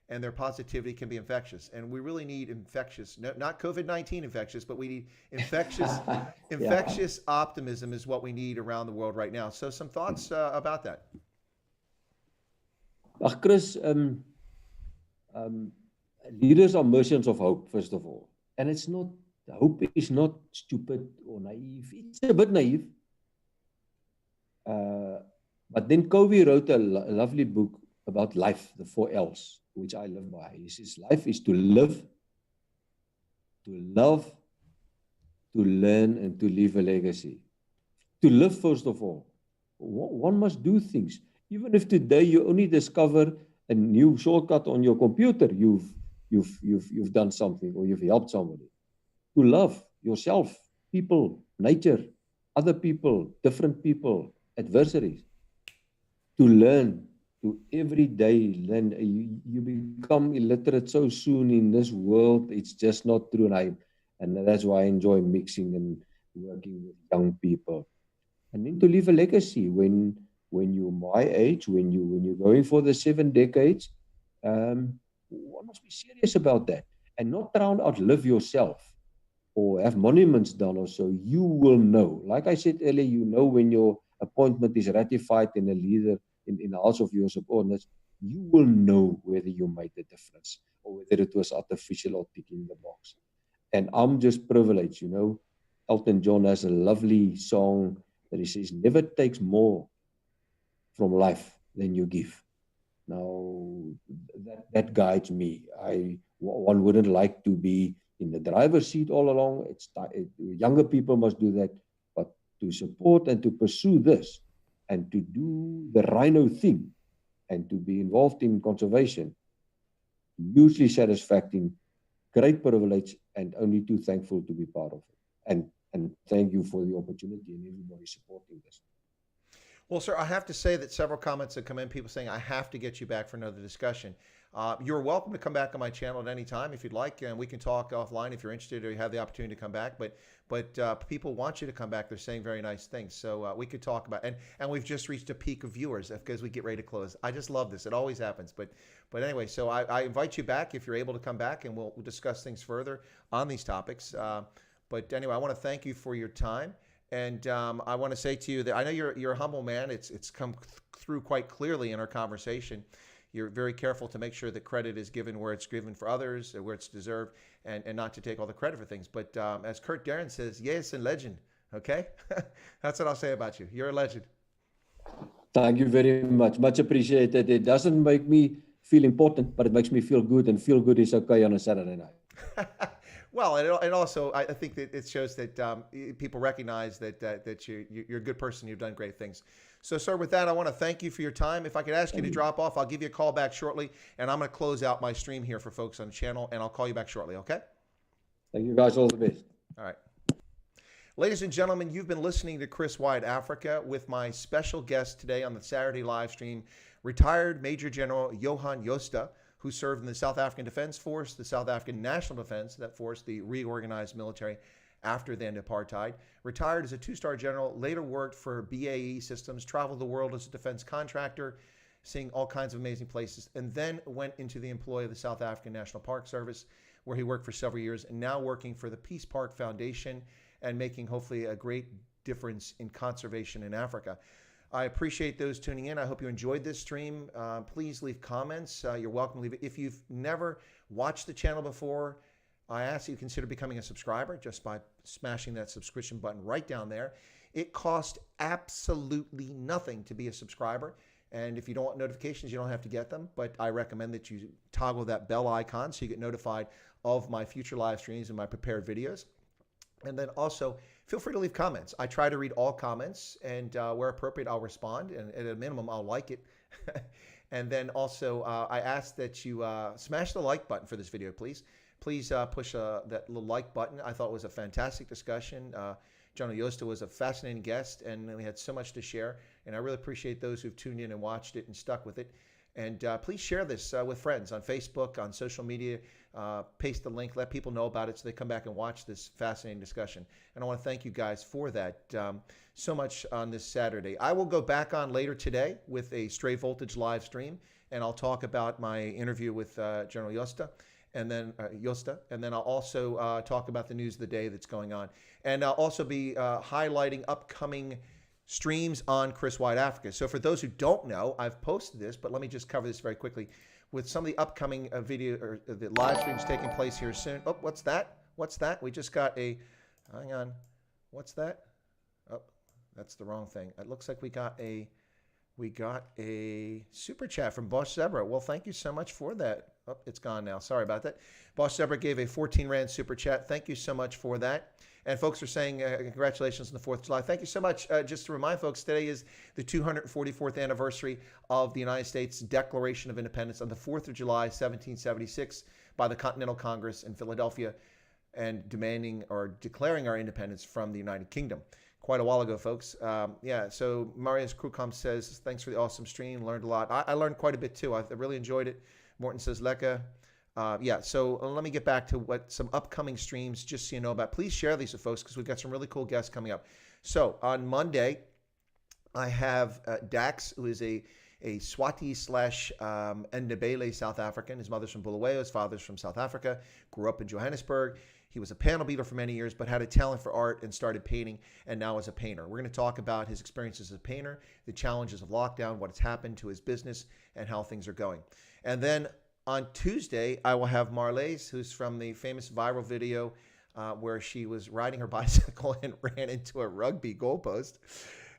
and their positivity can be infectious. And we really need infectious, not COVID-19 infectious, but we need infectious optimism is what we need around the world right now. So some thoughts about that. Chris, leaders are merchants of hope, first of all. And hope is not stupid or naive. It's a bit naive. But then Covey wrote a lovely book about life, the 4 L's, which I live by. He says, life is to live, to love, to learn, and to leave a legacy. To live, first of all, one must do things. Even if today you only discover a new shortcut on your computer, you've done something, or you've helped somebody. To love yourself, people, nature, other people, different people, adversaries. To learn, to every day learn. You become illiterate so soon in this world. It's just not true. And that's why I enjoy mixing and working with young people. And then to leave a legacy when you're my age, when you're going for the 7 decades, one must be serious about that and not try and outlive yourself or have monuments done or so. You will know. Like I said earlier, when your appointment is ratified in a leader in the House of your subordinates, you will know whether you made a difference or whether it was artificial or ticking the box. And I'm just privileged, Elton John has a lovely song that he says, never takes more from life than you give. Now, that guides me. One wouldn't like to be in the driver's seat all along. Younger people must do that, but to support and to pursue this and to do the rhino thing and to be involved in conservation, hugely satisfying, great privilege, and only too thankful to be part of it. And thank you for the opportunity and everybody supporting this. Well, sir, I have to say that several comments have come in, people saying, I have to get you back for another discussion. You're welcome to come back on my channel at any time if you'd like, and we can talk offline if you're interested or you have the opportunity to come back. But people want you to come back. They're saying very nice things. So we could talk about, and we've just reached a peak of viewers because we get ready to close. I just love this. It always happens. But anyway, so I invite you back if you're able to come back, and we'll discuss things further on these topics. But anyway, I want to thank you for your time. And I want to say to you that I know you're a humble man. It's come through quite clearly in our conversation. you're very careful to make sure that credit is given where it's given for others, where it's deserved, and not to take all the credit for things. But as Kurt Darren says, yes, a legend. Okay, that's what I'll say about you. You're a legend. Thank you very much. Much appreciated. It doesn't make me feel important, but it makes me feel good, and feel good is okay on a Saturday night. Well, and also I think that it shows that people recognize that you're a good person. You've done great things. So, sir, with that, I want to thank you for your time. If I could ask you to drop off, I'll give you a call back shortly, and I'm going to close out my stream here for folks on the channel, and I'll call you back shortly, okay? Thank you, guys. All the best. All right. Ladies and gentlemen, you've been listening to Chris Wide Africa with my special guest today on the Saturday live stream, retired Major General Johan Jooste, who served in the South African Defense Force, the South African National Defense, that force, the reorganized military after the end of apartheid. Retired as a two-star general, later worked for BAE Systems, traveled the world as a defense contractor, seeing all kinds of amazing places, and then went into the employ of the South African National Park Service, where he worked for several years, and now working for the Peace Park Foundation and making hopefully a great difference in conservation in Africa. I appreciate those tuning in. I hope you enjoyed this stream. Please leave comments. You're welcome to leave it. If you've never watched the channel before, I ask you to consider becoming a subscriber just by smashing that subscription button right down there. It costs absolutely nothing to be a subscriber. And if you don't want notifications, you don't have to get them. But I recommend that you toggle that bell icon so you get notified of my future live streams and my prepared videos. And then also, feel free to leave comments. I try to read all comments, and where appropriate, I'll respond. And at a minimum, I'll like it. And then also, I ask that you smash the like button for this video, please. Please push that little like button. I thought it was a fantastic discussion. Johan Jooste was a fascinating guest, and we had so much to share. And I really appreciate those who've tuned in and watched it and stuck with it. And please share this with friends on Facebook, on social media. Paste the link, let people know about it so they come back and watch this fascinating discussion. And I want to thank you guys for that so much on this Saturday. I will go back on later today with a Stray Voltage live stream, and I'll talk about my interview with General Jooste. And then I'll also talk about the news of the day that's going on. And I'll also be highlighting upcoming streams on Chris Wide Africa. So for those who don't know, I've posted this, but let me just cover this very quickly. With some of the upcoming video or the live streams taking place here soon. Oh, what's that? What's that? We just got a, hang on. What's that? Oh, that's the wrong thing. It looks like we got a super chat from Bosch Zebra. Well, thank you so much for that. Oh, it's gone now. Sorry about that. Bosch Zebra gave a 14 Rand super chat. Thank you so much for that. And folks are saying congratulations on the 4th of July. Thank you so much. Just to remind folks, today is the 244th anniversary of the United States Declaration of Independence on the 4th of July, 1776, by the Continental Congress in Philadelphia, and demanding or declaring our independence from the United Kingdom. Quite a while ago, folks. Yeah, so Marius Krukam says, thanks for the awesome stream. Learned a lot. I learned quite a bit, too. I really enjoyed it. Morton says, Leka. Yeah, so let me get back to what some upcoming streams, just so you know about. Please share these with folks because we've got some really cool guests coming up. So on Monday, I have Dax, who is a Swati / Ndebele South African. His mother's from Bulawayo, his father's from South Africa, grew up in Johannesburg. He was a panel beater for many years, but had a talent for art and started painting, and now is a painter. We're going to talk about his experiences as a painter, the challenges of lockdown, what has happened to his business, and how things are going. And then on Tuesday, I will have Marlaise, who's from the famous viral video where she was riding her bicycle and ran into a rugby goalpost.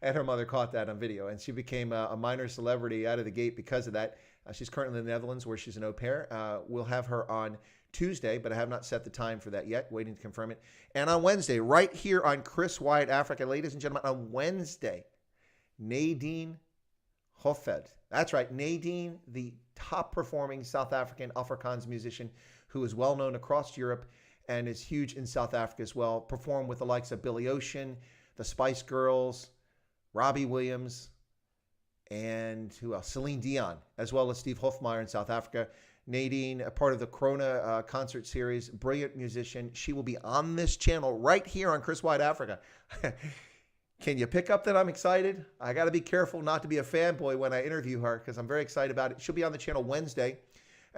And her mother caught that on video. And she became a minor celebrity out of the gate because of that. She's currently in the Netherlands where she's an au pair. We'll have her on Tuesday, but I have not set the time for that yet. Waiting to confirm it. And on Wednesday, right here on Chris Wide Africa, ladies and gentlemen, on Wednesday, Nadine Hofeld. That's right, Nadine, the top-performing South African Afrikaans musician who is well-known across Europe and is huge in South Africa as well, performed with the likes of Billy Ocean, the Spice Girls, Robbie Williams, and who else? Celine Dion, as well as Steve Hofmeyer in South Africa. Nadine, a part of the Corona concert series, brilliant musician. She will be on this channel right here on Chris Wide Africa. Can you pick up that I'm excited? I got to be careful not to be a fanboy when I interview her because I'm very excited about it. She'll be on the channel Wednesday.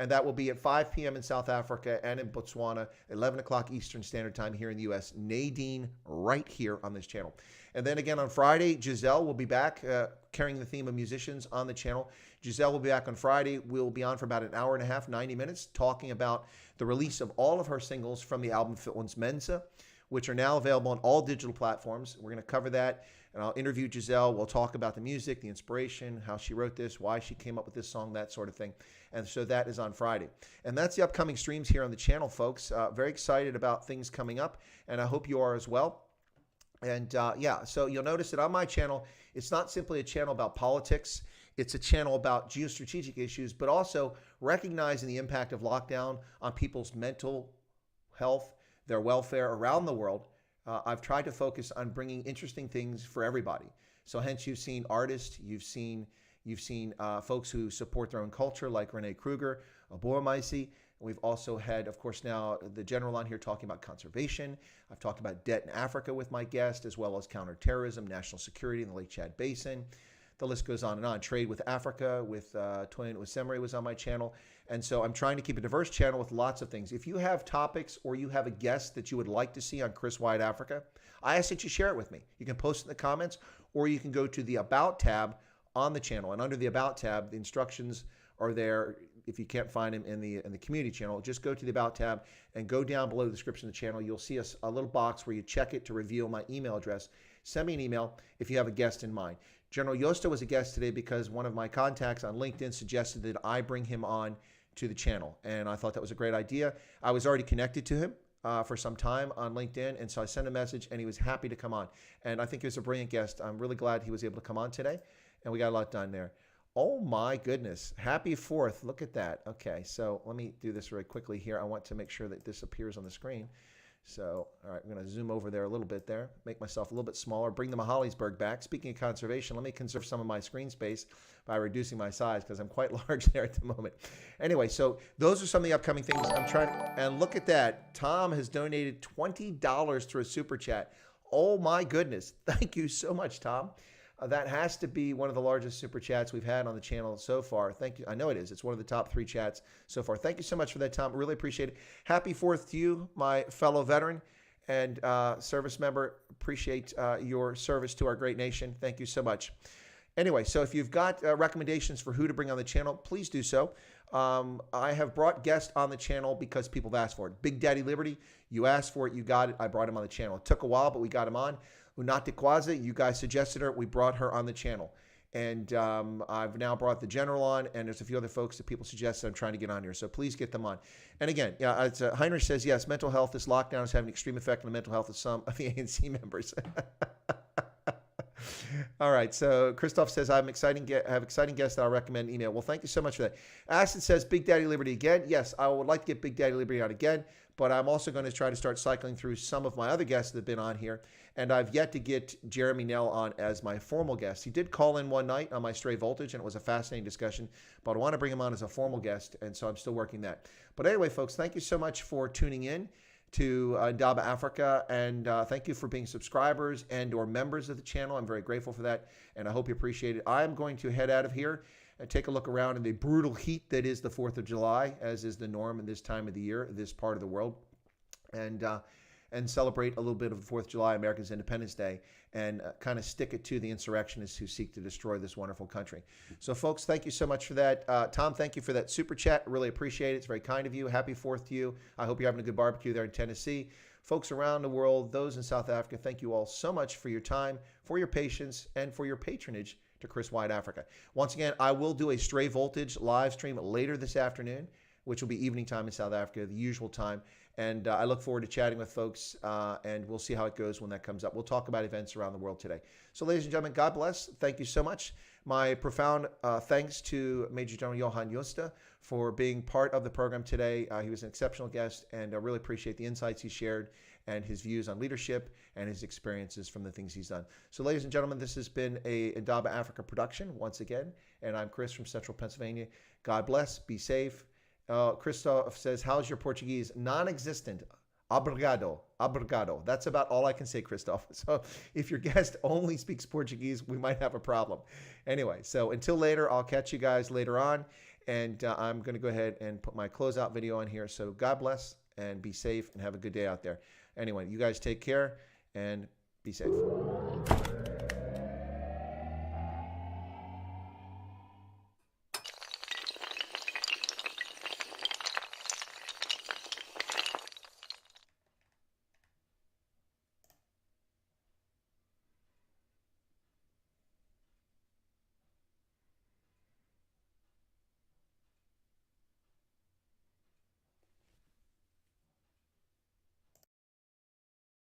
And that will be at 5 p.m. in South Africa and in Botswana, 11 o'clock Eastern Standard Time here in the U.S. Nadine right here on this channel. And then again on Friday, Giselle will be back carrying the theme of musicians on the channel. Giselle will be back on Friday. We'll be on for about an hour and a half, 90 minutes, talking about the release of all of her singles from the album Für uns Mensa, which are now available on all digital platforms. We're going to cover that, and I'll interview Giselle. We'll talk about the music, the inspiration, how she wrote this, why she came up with this song, that sort of thing. And so that is on Friday. And that's the upcoming streams here on the channel, folks. Very excited about things coming up, and I hope you are as well. And yeah, so you'll notice that on my channel, it's not simply a channel about politics. It's a channel about geostrategic issues, but also recognizing the impact of lockdown on people's mental health, their welfare around the world. I've tried to focus on bringing interesting things for everybody. So hence you've seen artists, you've seen folks who support their own culture like Rene Kruger, Abor Maisi. We've also had, of course, now the general on here talking about conservation. I've talked about debt in Africa with my guest, as well as counterterrorism, national security in the Lake Chad Basin. The list goes on and on. Trade with Africa with Toyin Osemere was on my channel. And so I'm trying to keep a diverse channel with lots of things. If you have topics or you have a guest that you would like to see on Chris Wide Africa, I ask that you share it with me. You can post it in the comments, or you can go to the About tab on the channel. And under the About tab, the instructions are there. If you can't find them in the community channel, just go to the About tab and go down below the description of the channel. You'll see a little box where you check it to reveal my email address. Send me an email if you have a guest in mind. General Jooste was a guest today because one of my contacts on LinkedIn suggested that I bring him on to the channel, and I thought that was a great idea. I was already connected to him for some time on LinkedIn, and so I sent a message, and he was happy to come on. And I think he was a brilliant guest. I'm really glad he was able to come on today, and we got a lot done there. Oh my goodness. Happy 4th. Look at that. Okay, so let me do this really quickly here. I want to make sure that this appears on the screen. So, all right, I'm going to zoom over there a little bit there, make myself a little bit smaller, bring the Mahalisburg back. Speaking of conservation, let me conserve some of my screen space by reducing my size because I'm quite large there at the moment. Anyway, so those are some of the upcoming things I'm trying. And look at that. Tom has donated $20 through a super chat. Oh my goodness. Thank you so much, Tom. That has to be one of the largest super chats we've had on the channel so far. Thank you. I know it is. It's one of the top 3 chats so far. Thank you so much for that, Tom. Really appreciate it. Happy 4th to you, my fellow veteran and service member. Appreciate your service to our great nation. Thank you so much. Anyway, so if you've got recommendations for who to bring on the channel, please do so. I have brought guests on the channel because people have asked for it. Big Daddy Liberty, you asked for it, you got it. I brought him on the channel. It took a while, but we got him on. Unate Kwaze, you guys suggested her. We brought her on the channel. And I've now brought the general on, and there's a few other folks that people suggested I'm trying to get on here. So please get them on. And again, yeah, Heinrich says, yes, mental health, this lockdown is having an extreme effect on the mental health of some of the ANC members. All right, so Christoph says, I have exciting guests that I'll recommend email. Well, thank you so much for that. Acid says, Big Daddy Liberty again. Yes, I would like to get Big Daddy Liberty on again, but I'm also going to try to start cycling through some of my other guests that have been on here, and I've yet to get Jeremy Nell on as my formal guest. He did call in one night on my Stray Voltage, and it was a fascinating discussion, but I want to bring him on as a formal guest, and so I'm still working that. But anyway, folks, thank you so much for tuning in to Ndaba Africa, and thank you for being subscribers and or members of the channel. I'm very grateful for that, and I hope you appreciate it. I'm going to head out of here and take a look around in the brutal heat that is the 4th of July, as is the norm in this time of the year, this part of the world, and celebrate a little bit of the 4th of July, America's Independence Day, and kind of stick it to the insurrectionists who seek to destroy this wonderful country. So, folks, thank you so much for that. Tom, thank you for that super chat. Really appreciate it. It's very kind of you. Happy 4th to you. I hope you're having a good barbecue there in Tennessee. Folks around the world, those in South Africa, thank you all so much for your time, for your patience, and for your patronage to Chris Wide Africa. Once again, I will do a Stray Voltage live stream later this afternoon, which will be evening time in South Africa, the usual time. And I look forward to chatting with folks, and we'll see how it goes when that comes up. We'll talk about events around the world today. So, ladies and gentlemen, God bless. Thank you so much. My profound thanks to Major General Johan Jooste for being part of the program today. He was an exceptional guest, and I really appreciate the insights he shared and his views on leadership and his experiences from the things he's done. So, ladies and gentlemen, this has been a Ndaba Africa production once again, and I'm Chris from Central Pennsylvania. God bless. Be safe. Christoph says, how's your Portuguese? Non-existent. Obrigado. Obrigado. That's about all I can say, Christoph. So if your guest only speaks Portuguese, we might have a problem. Anyway, so until later, I'll catch you guys later on. And I'm going to go ahead and put my closeout video on here. So God bless and be safe and have a good day out there. Anyway, you guys take care and be safe.